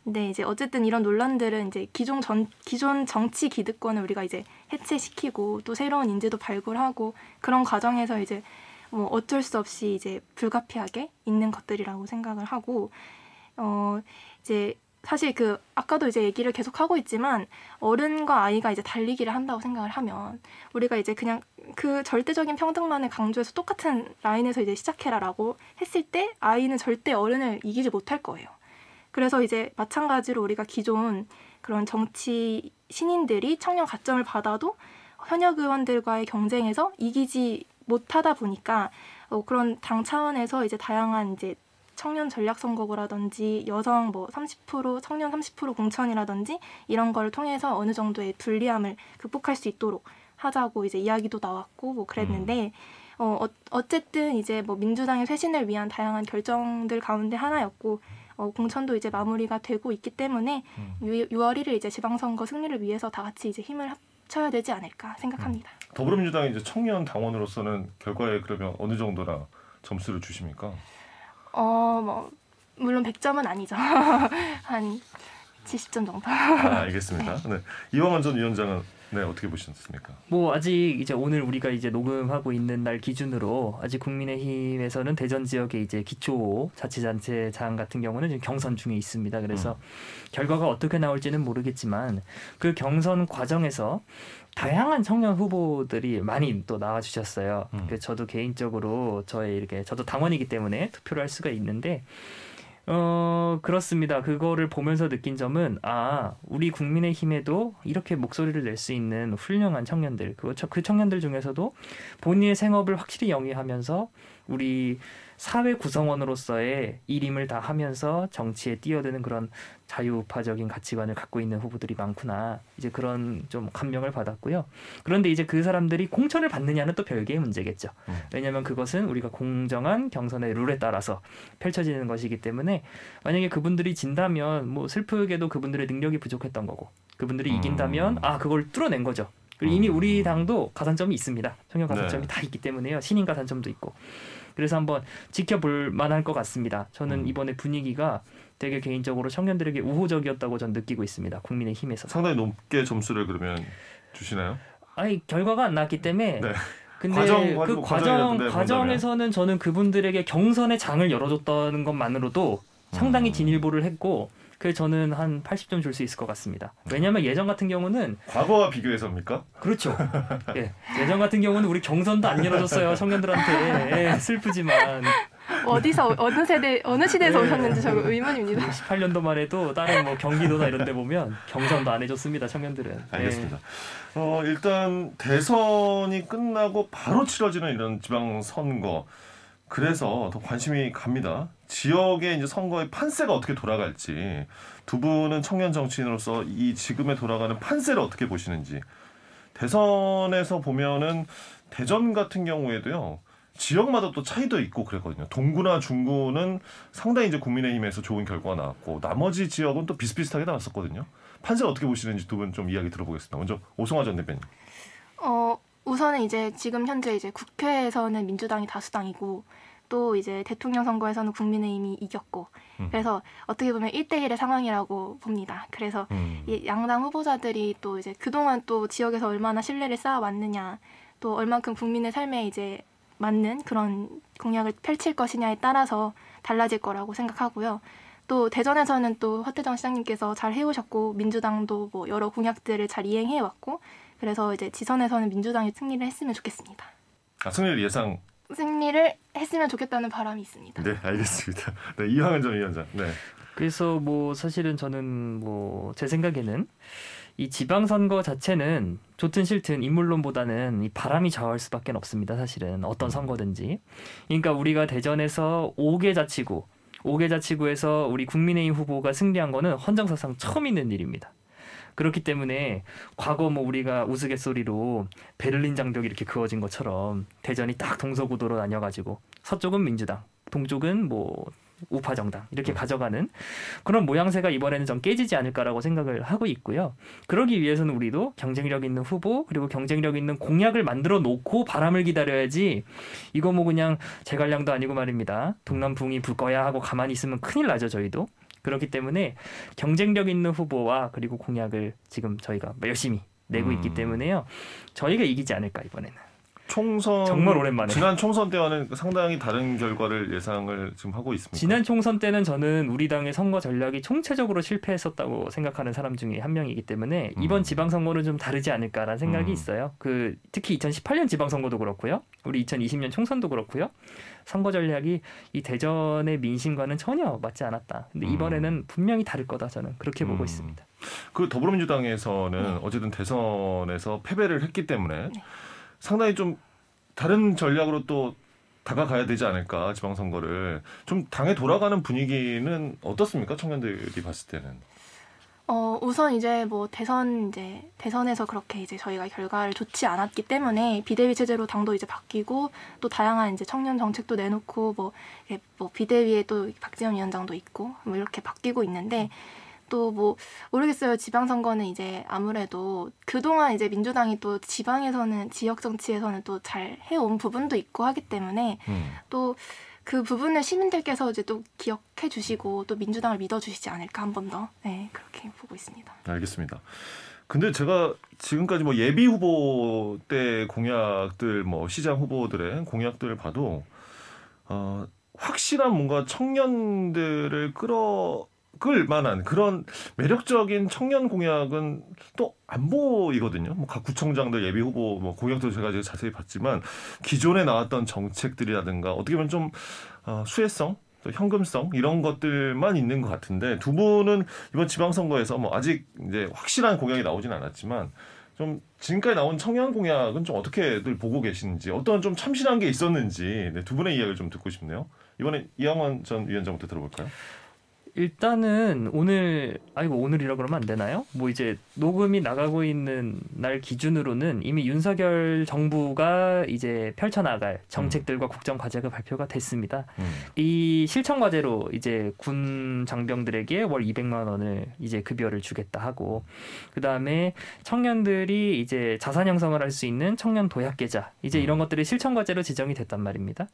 근데 이제 어쨌든 이런 논란들은 이제 기존 정치 기득권을 우리가 이제 해체시키고 또 새로운 인재도 발굴하고 그런 과정에서 이제 뭐 어쩔 수 없이 이제 불가피하게 있는 것들이라고 생각을 하고 이제 사실 그 아까도 이제 얘기를 계속 하고 있지만 어른과 아이가 이제 달리기를 한다고 생각을 하면 우리가 이제 그냥 그 절대적인 평등만을 강조해서 똑같은 라인에서 이제 시작해라라고 했을 때 아이는 절대 어른을 이기지 못할 거예요. 그래서 이제 마찬가지로 우리가 기존 그런 정치 신인들이 청년 가점을 받아도 현역 의원들과의 경쟁에서 이기지 못하다 보니까 그런 당 차원에서 이제 다양한 이제 청년 전략 선거구라든지 여성 뭐 30% 청년 30% 공천이라든지 이런 걸 통해서 어느 정도의 불리함을 극복할 수 있도록 하자고 이제 이야기도 나왔고 뭐 그랬는데 어쨌든 이제 뭐 민주당의 쇄신을 위한 다양한 결정들 가운데 하나였고 공천도 이제 마무리가 되고 있기 때문에 6월 1일 이제 지방선거 승리를 위해서 다 같이 이제 힘을 합쳐야 되지 않을까 생각합니다. 더불어민주당이 이제 청년 당원으로서는 결과에 그러면 어느 정도나 점수를 주십니까? 뭐 물론 100점은 아니죠. 한 70점 정도. 알겠습니다. 네. 이왕환 전 위원장은 어떻게 보셨습니까? 뭐 아직 이제 오늘 우리가 이제 녹음하고 있는 날 기준으로 아직 국민의힘에서는 대전 지역의 이제 기초자치단체장 같은 경우는 지금 경선 중에 있습니다. 그래서 결과가 어떻게 나올지는 모르겠지만 그 경선 과정에서 다양한 청년 후보들이 많이 또 나와주셨어요. 저도 개인적으로 저도 당원이기 때문에 투표를 할 수가 있는데. 그렇습니다. 그거를 보면서 느낀 점은 우리 국민의힘에도 이렇게 목소리를 낼 수 있는 훌륭한 청년들, 그 청년들 중에서도 본인의 생업을 확실히 영위하면서 우리 사회 구성원으로서의 일임을 다 하면서 정치에 뛰어드는 그런 자유우파적인 가치관을 갖고 있는 후보들이 많구나. 이제 그런 좀 감명을 받았고요. 그런데 이제 그 사람들이 공천을 받느냐는 또 별개의 문제겠죠. 왜냐하면 그것은 우리가 공정한 경선의 룰에 따라서 펼쳐지는 것이기 때문에 만약에 그분들이 진다면 뭐 슬프게도 그분들의 능력이 부족했던 거고 그분들이 이긴다면 그걸 뚫어낸 거죠. 그리고 이미 우리 당도 가산점이 있습니다. 청년 가산점이 다 있기 때문에요. 신인 가산점도 있고. 그래서 한번 지켜볼 만할 것 같습니다. 저는 이번에 분위기가 되게 개인적으로 청년들에게 우호적이었다고 전 느끼고 있습니다. 국민의힘에서. 상당히 높게 점수를 그러면 주시나요? 결과가 안 나왔기 때문에. 네. 근데 그 과정에서는 저는 그분들에게 경선의 장을 열어줬다는 것만으로도 상당히 진일보를 했고 그래서 저는 한 80점 줄 수 있을 것 같습니다. 왜냐하면 예전 같은 경우는 과거와 비교해서입니까? 그렇죠. 예전 같은 경우는 우리 경선도 안 열어줬어요. 청년들한테. 슬프지만. 어느 시대에서 오셨는지 저 의문입니다. 18년도만 해도 다른 뭐 경기도나 이런 데 보면 경선도 안 해줬습니다. 청년들은. 알겠습니다. 일단 대선이 끝나고 바로 치러지는 이런 지방선거. 그래서 더 관심이 갑니다. 지역의 이제 선거의 판세가 어떻게 돌아갈지 두 분은 청년 정치인으로서 이 지금에 돌아가는 판세를 어떻게 보시는지. 대선에서 보면은 대전 같은 경우에도요. 지역마다 또 차이도 있고 그랬거든요. 동구나 중구는 상당히 이제 국민의힘에서 좋은 결과가 나왔고 나머지 지역은 또 비슷비슷하게 나왔었거든요. 판세 어떻게 보시는지 두 분 좀 이야기 들어보겠습니다. 먼저 오송하 전 대표님. 우선은 이제 지금 현재 이제 국회에서는 민주당이 다수당이고 또 이제 대통령 선거에서는 국민의힘이 이겼고 그래서 어떻게 보면 1대1의 상황이라고 봅니다. 그래서 이 양당 후보자들이 또 이제 그동안 또 지역에서 얼마나 신뢰를 쌓아왔느냐 또 얼만큼 국민의 삶에 이제 맞는 그런 공약을 펼칠 것이냐에 따라서 달라질 거라고 생각하고요. 또 대전에서는 또 허태정 시장님께서 잘 해오셨고 민주당도 뭐 여러 공약들을 잘 이행해왔고 그래서 이제 지선에서는 민주당이 승리를 했으면 좋겠습니다. 승리를 했으면 좋겠다는 바람이 있습니다. 네, 알겠습니다. 네, 이황은 전 위원장. 네. 그래서 뭐 사실은 저는 뭐 제 생각에는 이 지방선거 자체는 좋든 싫든 인물론보다는 이 바람이 좌우할 수밖에 없습니다. 사실은 어떤 선거든지. 그러니까 우리가 대전에서 5개 자치구에서 우리 국민의힘 후보가 승리한 거는 헌정사상 처음 있는 일입니다. 그렇기 때문에 과거 뭐 우리가 우스갯소리로 베를린 장벽이 이렇게 그어진 것처럼 대전이 딱 동서구도로 나뉘어가지고 서쪽은 민주당, 동쪽은 뭐 우파 정당 이렇게 가져가는 그런 모양새가 이번에는 좀 깨지지 않을까라고 생각을 하고 있고요. 그러기 위해서는 우리도 경쟁력 있는 후보 그리고 경쟁력 있는 공약을 만들어 놓고 바람을 기다려야지 이거 뭐 그냥 제갈량도 아니고 말입니다. 동남풍이 불 거야 하고 가만히 있으면 큰일 나죠 저희도. 그렇기 때문에 경쟁력 있는 후보와 그리고 공약을 지금 저희가 열심히 내고 있기 때문에요. 저희가 이기지 않을까 이번에는. 총선 정말 오랜만에. 지난 총선 때와는 상당히 다른 결과를 예상을 지금 하고 있습니다. 지난 총선 때는 저는 우리 당의 선거 전략이 총체적으로 실패했었다고 생각하는 사람 중에 한 명이기 때문에 이번 지방선거는 좀 다르지 않을까라는 생각이 있어요. 특히 2018년 지방선거도 그렇고요. 우리 2020년 총선도 그렇고요. 선거 전략이 이 대전의 민심과는 전혀 맞지 않았다. 근데 이번에는 분명히 다를 거다 저는 그렇게 보고 있습니다. 그 더불어민주당에서는 어쨌든 대선에서 패배를 했기 때문에 상당히 좀 다른 전략으로 또 다가가야 되지 않을까 지방선거를 좀 당에 돌아가는 분위기는 어떻습니까 청년들이 봤을 때는? 우선 이제 뭐 대선에서 그렇게 이제 저희가 결과를 좋지 않았기 때문에 비대위 체제로 당도 이제 바뀌고 또 다양한 이제 청년 정책도 내놓고 뭐 비대위에 또 박지원 위원장도 있고 뭐 이렇게 바뀌고 있는데. 또 뭐 모르겠어요. 지방선거는 이제 아무래도 그동안 이제 민주당이 또 지방에서는 지역 정치에서는 또 잘 해온 부분도 있고 하기 때문에 또 그 부분을 시민들께서 이제 또 기억해 주시고 또 민주당을 믿어 주시지 않을까 한 번 더. 네, 그렇게 보고 있습니다. 알겠습니다. 근데 제가 지금까지 뭐 예비 후보 때 공약들 뭐 시장 후보들의 공약들을 봐도 확실한 뭔가 청년들을 끌 만한 그런 매력적인 청년 공약은 또 안 보이거든요. 뭐 각 구청장들 예비 후보 뭐 공약도 제가 자세히 봤지만 기존에 나왔던 정책들이라든가 어떻게 보면 좀 수혜성, 또 현금성 이런 것들만 있는 것 같은데 두 분은 이번 지방선거에서 뭐 아직 이제 확실한 공약이 나오진 않았지만 좀 지금까지 나온 청년 공약은 좀 어떻게들 보고 계시는지 어떤 좀 참신한 게 있었는지 두 분의 이야기를 좀 듣고 싶네요. 이번에 이황원 전 위원장부터 들어볼까요? 일단은 오늘이라 그러면 안 되나요? 뭐 이제 녹음이 나가고 있는 날 기준으로는 이미 윤석열 정부가 이제 펼쳐나갈 정책들과 국정 과제가 발표가 됐습니다. 이 실천 과제로 이제 군 장병들에게 월 200만 원을 이제 급여를 주겠다 하고 그 다음에 청년들이 이제 자산 형성을 할 수 있는 청년 도약 계좌 이제 이런 것들이 실천 과제로 지정이 됐단 말입니다.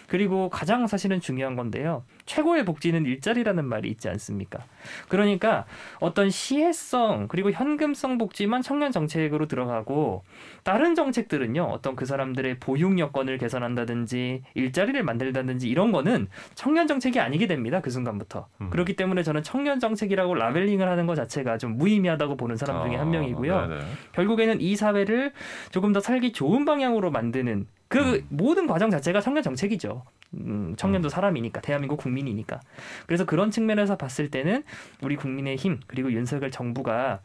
그리고 가장 사실은 중요한 건데요. 최고의 복지는 일자리라는 말이 있지 않습니까? 그러니까 어떤 시혜성 그리고 현금성 복지만 청년 정책으로 들어가고 다른 정책들은요. 어떤 그 사람들의 보육 여건을 개선한다든지 일자리를 만들다든지 이런 거는 청년 정책이 아니게 됩니다. 그 순간부터. 그렇기 때문에 저는 청년 정책이라고 라벨링을 하는 것 자체가 좀 무의미하다고 보는 사람 중에 한 명이고요. 네네. 결국에는 이 사회를 조금 더 살기 좋은 방향으로 만드는 그 모든 과정 자체가 청년 정책이죠. 청년도 사람이니까 대한민국 국민이니까. 그래서 그런 측면에서 봤을 때는 우리 국민의힘 그리고 윤석열 정부가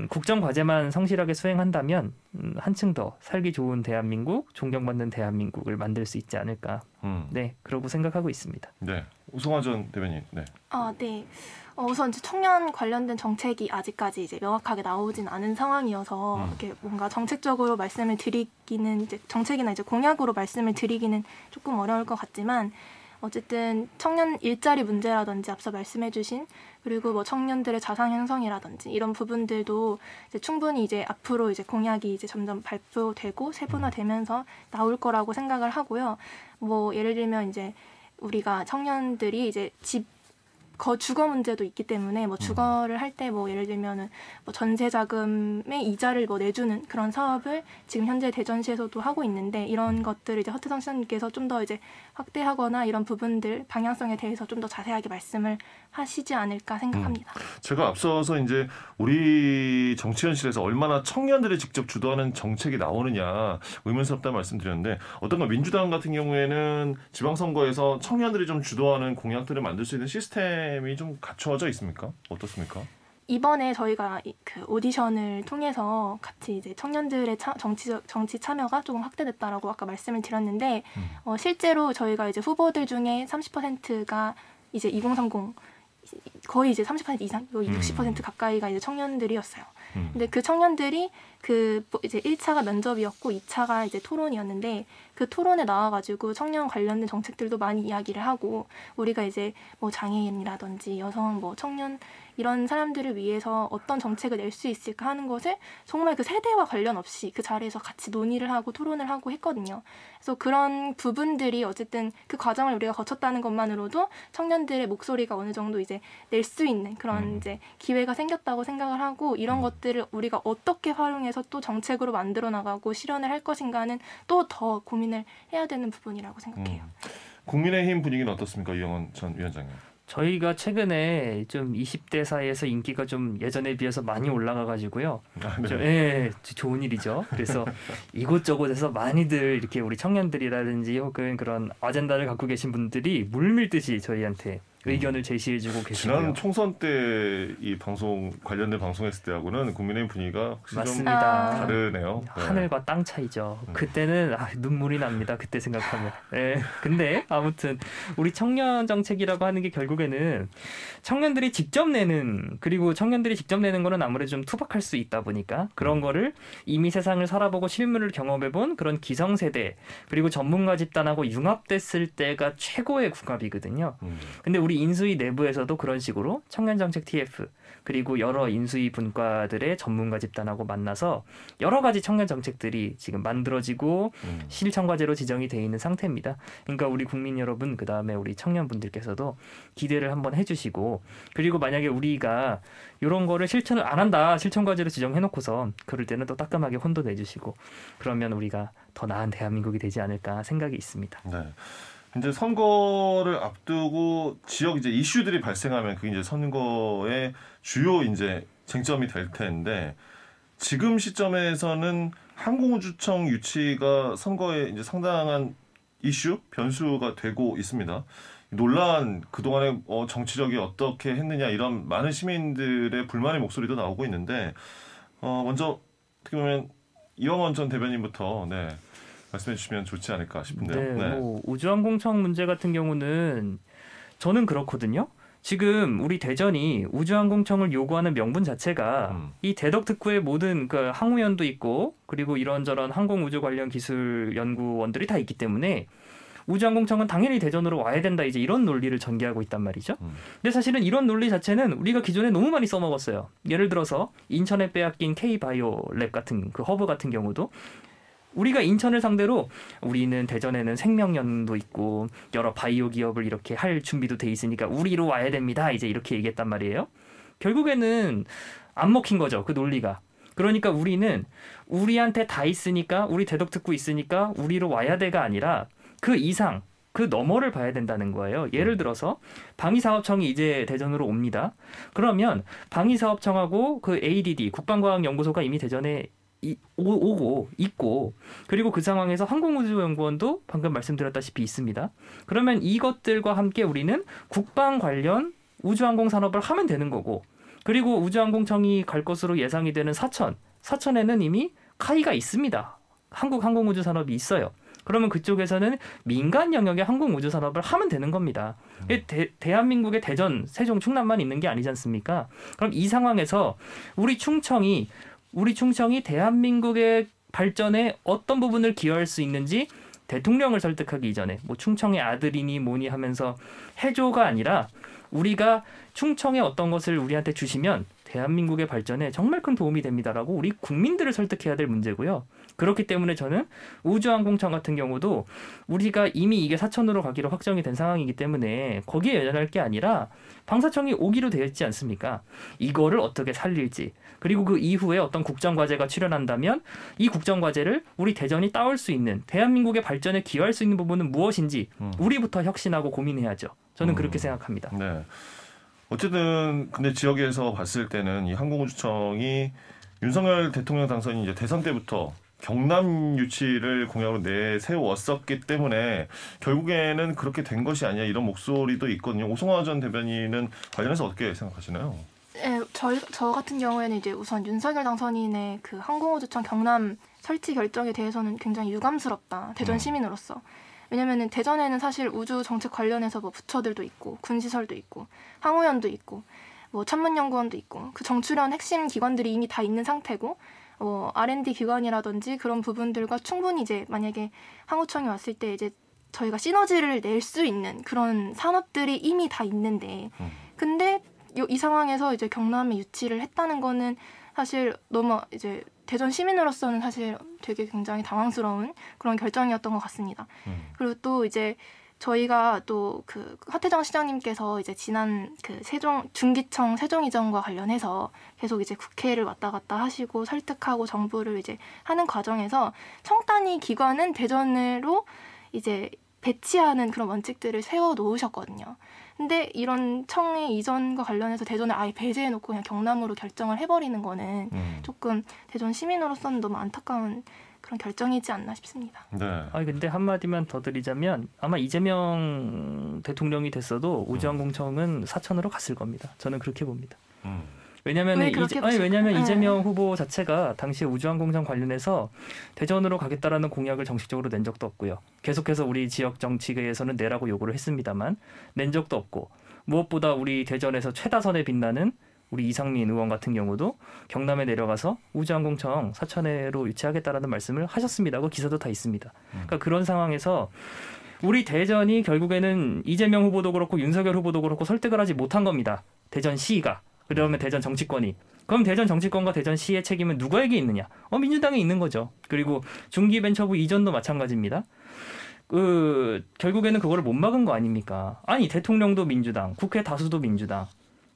국정 과제만 성실하게 수행한다면 한층 더 살기 좋은 대한민국, 존경받는 대한민국을 만들 수 있지 않을까. 네, 그러고 생각하고 있습니다. 네, 오성화 전 대변인. 네. 네. 우선 이제 청년 관련된 정책이 아직까지 이제 명확하게 나오진 않은 상황이어서 이렇게 뭔가 정책적으로 말씀을 드리기는 이제 정책이나 이제 공약으로 말씀을 드리기는 조금 어려울 것 같지만 어쨌든 청년 일자리 문제라든지 앞서 말씀해주신 그리고 뭐 청년들의 자산 형성이라든지 이런 부분들도 이제 충분히 이제 앞으로 이제 공약이 이제 점점 발표되고 세분화되면서 나올 거라고 생각을 하고요. 뭐 예를 들면 이제 우리가 청년들이 이제 주거 문제도 있기 때문에 뭐 주거를 할 때 뭐 예를 들면은 뭐 전세 자금의 이자를 뭐 내주는 그런 사업을 지금 현재 대전시에서도 하고 있는데 이런 것들을 이제 허트성 시장님께서 좀 더 이제 확대하거나 이런 부분들 방향성에 대해서 좀 더 자세하게 말씀을 하시지 않을까 생각합니다. 제가 앞서서 이제 우리 정치현실에서 얼마나 청년들이 직접 주도하는 정책이 나오느냐 의문스럽다는 말씀드렸는데 어떤가 민주당 같은 경우에는 지방선거에서 청년들이 좀 주도하는 공약들을 만들 수 있는 시스템이 좀 갖춰져 있습니까? 어떻습니까? 이번에 저희가 그 오디션을 통해서 같이 이제 청년들의 정치 참여가 조금 확대됐다라고 아까 말씀을 드렸는데 실제로 저희가 이제 후보들 중에 30%가 이제 2030 거의 이제 30% 이상, 60% 가까이가 이제 청년들이었어요. 근데 그 청년들이 그 이제 1차가 면접이었고 2차가 이제 토론이었는데 그 토론에 나와가지고 청년 관련된 정책들도 많이 이야기를 하고 우리가 이제 뭐 장애인이라든지 여성 뭐 청년 이런 사람들을 위해서 어떤 정책을 낼 수 있을까 하는 것을 정말 그 세대와 관련 없이 그 자리에서 같이 논의를 하고 토론을 하고 했거든요. 그래서 그런 부분들이 어쨌든 그 과정을 우리가 거쳤다는 것만으로도 청년들의 목소리가 어느 정도 이제 낼 수 있는 그런 이제 기회가 생겼다고 생각을 하고 이런 것들을 우리가 어떻게 활용해서 또 정책으로 만들어 나가고 실현을 할 것인가는 또 더 고민을 해야 되는 부분이라고 생각해요. 국민의힘 분위기는 어떻습니까, 이영원 전 위원장님? 저희가 최근에 좀 20대 사이에서 인기가 좀 예전에 비해서 많이 올라가가지고요. 좋은 일이죠. 그래서 이곳저곳에서 많이들 이렇게 우리 청년들이라든지 혹은 그런 아젠다를 갖고 계신 분들이 물밀듯이 저희한테 의견을 제시해주고 계시고요. 지난 총선 때 이 방송 관련된 방송했을 때하고는 국민의힘 분위기가 확실히 맞습니다. 좀 다르네요. 하늘과 땅 차이죠. 그때는 눈물이 납니다. 그때 생각하면. 근데 아무튼 우리 청년 정책이라고 하는 게 결국에는 청년들이 직접 내는 그리고 청년들이 직접 내는 거는 아무래도 좀 투박할 수 있다 보니까 그런 거를 이미 세상을 살아보고 실물을 경험해본 그런 기성세대 그리고 전문가 집단하고 융합됐을 때가 최고의 궁합이거든요. 근데 우리 인수위 내부에서도 그런 식으로 청년정책 TF 그리고 여러 인수위 분과들의 전문가 집단하고 만나서 여러 가지 청년정책들이 지금 만들어지고 실천과제로 지정이 돼 있는 상태입니다. 그러니까 우리 국민 여러분 그다음에 우리 청년분들께서도 기대를 한번 해주시고 그리고 만약에 우리가 이런 거를 실천을 안 한다 실천과제로 지정해놓고서 그럴 때는 또 따끔하게 혼도 내주시고 그러면 우리가 더 나은 대한민국이 되지 않을까 생각이 있습니다. 네. 이제 선거를 앞두고 지역 이제 이슈들이 발생하면 그게 이제 선거의 주요 이제 쟁점이 될 텐데 지금 시점에서는 항공우주청 유치가 선거에 이제 상당한 이슈 변수가 되고 있습니다. 논란 그동안에 정치력이 어떻게 했느냐 이런 많은 시민들의 불만의 목소리도 나오고 있는데 먼저 어떻게 보면 이영원 전 대변인부터 말씀해 주시면 좋지 않을까 싶은데요. 뭐 우주항공청 문제 같은 경우는 저는 그렇거든요. 지금 우리 대전이 우주항공청을 요구하는 명분 자체가 이 대덕특구의 모든 그 항우연도 있고 그리고 이런저런 항공우주 관련 기술 연구원들이 다 있기 때문에 우주항공청은 당연히 대전으로 와야 된다 이제 이런 논리를 전개하고 있단 말이죠. 근데 사실은 이런 논리 자체는 우리가 기존에 너무 많이 써먹었어요. 예를 들어서 인천에 빼앗긴 K바이오랩 같은 그 허브 같은 경우도 우리가 인천을 상대로 우리는 대전에는 생명연도 있고 여러 바이오 기업을 이렇게 할 준비도 돼 있으니까 우리로 와야 됩니다. 이제 이렇게 얘기했단 말이에요. 결국에는 안 먹힌 거죠. 그 논리가. 그러니까 우리는 우리한테 다 있으니까 우리 대덕특구 있으니까 우리로 와야 돼가 아니라 그 이상 그 너머를 봐야 된다는 거예요. 예를 들어서 방위사업청이 이제 대전으로 옵니다. 그러면 방위사업청하고 그 ADD 국방과학연구소가 이미 대전에 오고 있고 그리고 그 상황에서 항공우주연구원도 방금 말씀드렸다시피 있습니다. 그러면 이것들과 함께 우리는 국방 관련 우주항공 산업을 하면 되는 거고 그리고 우주항공청이 갈 것으로 예상이 되는 사천에는 이미 카이가 있습니다. 한국 항공우주산업이 있어요. 그러면 그쪽에서는 민간 영역의 항공우주산업을 하면 되는 겁니다. 대한민국의 대전, 세종, 충남만 있는 게 아니지 않습니까? 그럼 이 상황에서 우리 충청이 대한민국의 발전에 어떤 부분을 기여할 수 있는지 대통령을 설득하기 이전에 뭐 충청의 아들이니 뭐니 하면서 해줘가 아니라 우리가 충청의 어떤 것을 우리한테 주시면 대한민국의 발전에 정말 큰 도움이 됩니다라고 우리 국민들을 설득해야 될 문제고요. 그렇기 때문에 저는 우주항공청 같은 경우도 우리가 이미 이게 사천으로 가기로 확정이 된 상황이기 때문에 거기에 연연할 게 아니라 방사청이 오기로 되어 있지 않습니까? 이거를 어떻게 살릴지, 그리고 그 이후에 어떤 국정과제가 출연한다면 이 국정과제를 우리 대전이 따올 수 있는, 대한민국의 발전에 기여할 수 있는 부분은 무엇인지 우리부터 혁신하고 고민해야죠. 저는 그렇게 생각합니다. 네. 어쨌든 근데 지역에서 봤을 때는 이 항공우주청이 윤석열 대통령 당선이 이제 대선 때부터 경남 유치를 공약으로 내세웠었기 때문에 결국에는 그렇게 된 것이 아니냐 이런 목소리도 있거든요. 오송화 전 대변인은 관련해서 어떻게 생각하시나요? 네, 저 같은 경우에는 이제 우선 윤석열 당선인의 그 항공우주청 경남 설치 결정에 대해서는 굉장히 유감스럽다. 대전 시민으로서. 왜냐면은 대전에는 사실 우주 정책 관련해서 뭐 부처들도 있고 군시설도 있고 항우연도 있고 뭐 천문연구원도 있고 그 정출연 핵심 기관들이 이미 다 있는 상태고 R&D 기관이라든지 그런 부분들과 충분히 이제 만약에 항우청이 왔을 때 이제 저희가 시너지를 낼 수 있는 그런 산업들이 이미 다 있는데 근데 이 상황에서 이제 경남에 유치를 했다는 거는 사실 너무 이제 대전 시민으로서는 사실 되게 굉장히 당황스러운 그런 결정이었던 것 같습니다. 그리고 또 이제 저희가 또 그 하태정 시장님께서 이제 지난 그 중기청 세종 이전과 관련해서 계속 이제 국회를 왔다 갔다 하시고 설득하고 정부를 이제 하는 과정에서 청단위 기관은 대전으로 이제 배치하는 그런 원칙들을 세워 놓으셨거든요. 근데 이런 청의 이전과 관련해서 대전을 아예 배제해놓고 그냥 경남으로 결정을 해버리는 거는 조금 대전 시민으로서는 너무 안타까운 그런 결정이지 않나 싶습니다. 네. 근데 한마디만 더 드리자면 아마 이재명 대통령이 됐어도 우주항공청은 사천으로 갔을 겁니다. 저는 그렇게 봅니다. 왜냐하면 이재명 후보 자체가 당시에 우주항공청 관련해서 대전으로 가겠다라는 공약을 정식적으로 낸 적도 없고요. 계속해서 우리 지역 정치계에서는 내라고 요구를 했습니다만 낸 적도 없고, 무엇보다 우리 대전에서 최다선에 빛나는 우리 이상민 의원 같은 경우도 경남에 내려가서 우주항공청 사천에로 유치하겠다라는 말씀을 하셨습니다. 그 기사도 다 있습니다. 그러니까 그런 상황에서 우리 대전이 결국에는 이재명 후보도 그렇고 윤석열 후보도 그렇고 설득을 하지 못한 겁니다. 대전시가. 그러면 대전 정치권이. 그럼 대전 정치권과 대전시의 책임은 누구에게 있느냐? 민주당에 있는 거죠. 그리고 중기벤처부 이전도 마찬가지입니다. 결국에는 그거를 못 막은 거 아닙니까? 아니, 대통령도 민주당, 국회 다수도 민주당.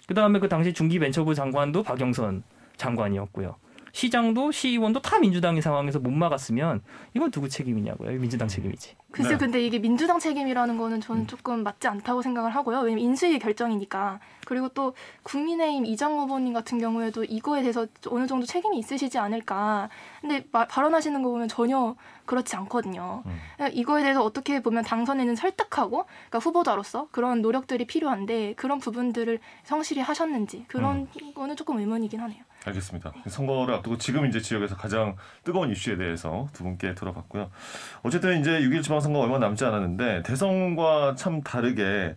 그다음에 그 당시 중기벤처부 장관도 박영선 장관이었고요. 시장도 시의원도 다 민주당의 상황에서 못 막았으면 이건 누구 책임이냐고요? 민주당 책임이지. 글쎄, 네. 근데 이게 민주당 책임이라는 거는 저는 조금 맞지 않다고 생각을 하고요. 왜냐면 인수위 결정이니까. 그리고 또 국민의힘 이정 후보님 같은 경우에도 이거에 대해서 어느 정도 책임이 있으시지 않을까. 근데 발언하시는 거 보면 전혀 그렇지 않거든요. 이거에 대해서 어떻게 보면 당선에는 설득하고, 그러니까 후보자로서 그런 노력들이 필요한데 그런 부분들을 성실히 하셨는지 그런 거는 조금 의문이긴 하네요. 알겠습니다. 선거를 앞두고 지금 이제 지역에서 가장 뜨거운 이슈에 대해서 두 분께 들어봤고요. 어쨌든 이제 6.1 지방선거 얼마 남지 않았는데 대선과 참 다르게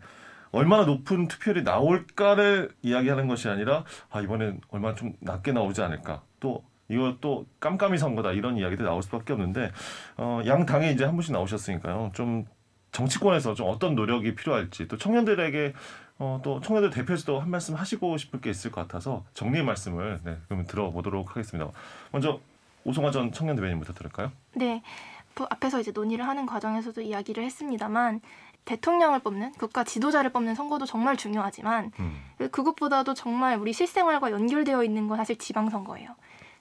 얼마나 높은 투표율이 나올까를 이야기하는 것이 아니라 이번엔 얼마나 좀 낮게 나오지 않을까. 또 이것도 깜깜이 선거다 이런 이야기들이 나올 수밖에 없는데 양 당에 이제 한 분씩 나오셨으니까요. 좀 정치권에서 좀 어떤 노력이 필요할지 또 청년들에게 또 청년들 대표에서도 한 말씀 하시고 싶을 게 있을 것 같아서 정리의 말씀을 그러면 들어보도록 하겠습니다. 먼저 오송화 전 청년 대변인부터 들을까요? 네. 앞에서 이제 논의를 하는 과정에서도 이야기를 했습니다만 대통령을 뽑는, 국가 지도자를 뽑는 선거도 정말 중요하지만 그것보다도 정말 우리 실생활과 연결되어 있는 건 사실 지방선거예요.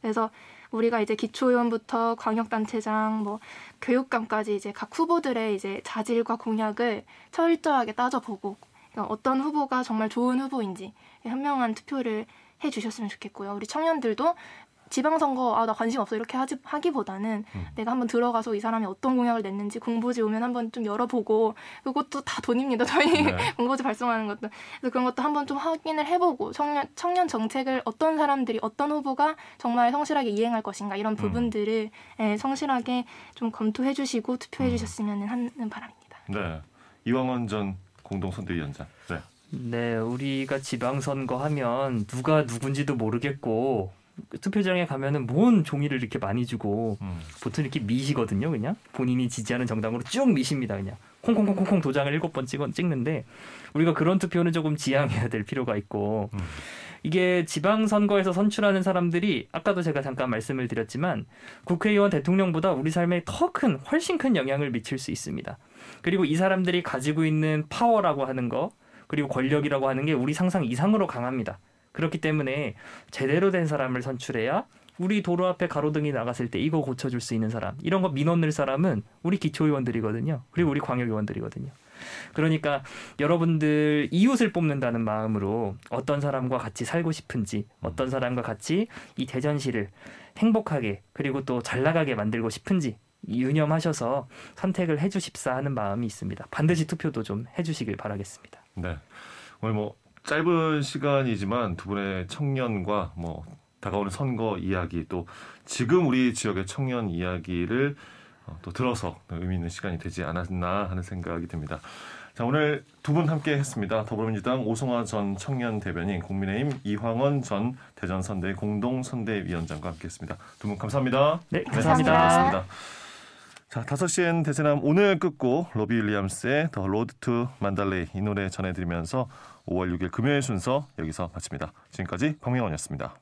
그래서 우리가 이제 기초의원부터 광역단체장, 교육감까지 이제 각 후보들의 이제 자질과 공약을 철저하게 따져보고 어떤 후보가 정말 좋은 후보인지 현명한 투표를 해주셨으면 좋겠고요. 우리 청년들도 지방선거 나 관심 없어 이렇게 하기보다는 내가 한번 들어가서 이 사람이 어떤 공약을 냈는지 공보지 오면 한번 좀 열어보고 그것도 다 돈입니다. 저희 공보지 발송하는 것도. 그래서 그런 것도 한번 좀 확인을 해보고 청년 정책을 어떤 사람들이 어떤 후보가 정말 성실하게 이행할 것인가 이런 부분들을 성실하게 좀 검토해 주시고 투표해 주셨으면 하는 바람입니다. 네. 이황원 전 공동선대위원장. 네. 네, 우리가 지방선거 하면 누가 누군지도 모르겠고 투표장에 가면은 뭔 종이를 이렇게 많이 주고 보통 이렇게 미시거든요. 그냥 본인이 지지하는 정당으로 쭉 미십니다. 그냥 콩콩콩콩 도장을 7번 찍는데 우리가 그런 투표는 조금 지양해야 될 필요가 있고 이게 지방선거에서 선출하는 사람들이 아까도 제가 잠깐 말씀을 드렸지만 국회의원 대통령보다 우리 삶에 훨씬 큰 영향을 미칠 수 있습니다. 그리고 이 사람들이 가지고 있는 파워라고 하는 거 그리고 권력이라고 하는 게 우리 상상 이상으로 강합니다. 그렇기 때문에 제대로 된 사람을 선출해야 우리 도로 앞에 가로등이 나갔을 때 이거 고쳐줄 수 있는 사람 이런 거 민원 낼 사람은 우리 기초의원들이거든요. 그리고 우리 광역의원들이거든요. 그러니까 여러분들 이웃을 뽑는다는 마음으로 어떤 사람과 같이 살고 싶은지 어떤 사람과 같이 이 대전시를 행복하게 그리고 또 잘 나가게 만들고 싶은지 유념하셔서 선택을 해주십사 하는 마음이 있습니다. 반드시 투표도 좀 해주시길 바라겠습니다. 네. 오늘 짧은 시간이지만 두 분의 청년과 다가오는 선거 이야기 또 지금 우리 지역의 청년 이야기를 또 들어서 의미 있는 시간이 되지 않았나 하는 생각이 듭니다. 자, 오늘 두 분 함께 했습니다. 더불어민주당 오송하 전 청년 대변인, 국민의힘 이황원 전 대전선대위 공동선대위원장과 함께했습니다. 두 분 감사합니다. 네, 감사합니다. 감사합니다. 자, 5시엔 대세남 오늘 끝곡 로비 윌리엄스의 더 로드 투 만달레이 이 노래 전해드리면서 5월 6일 금요일 순서 여기서 마칩니다. 지금까지 박명원이었습니다.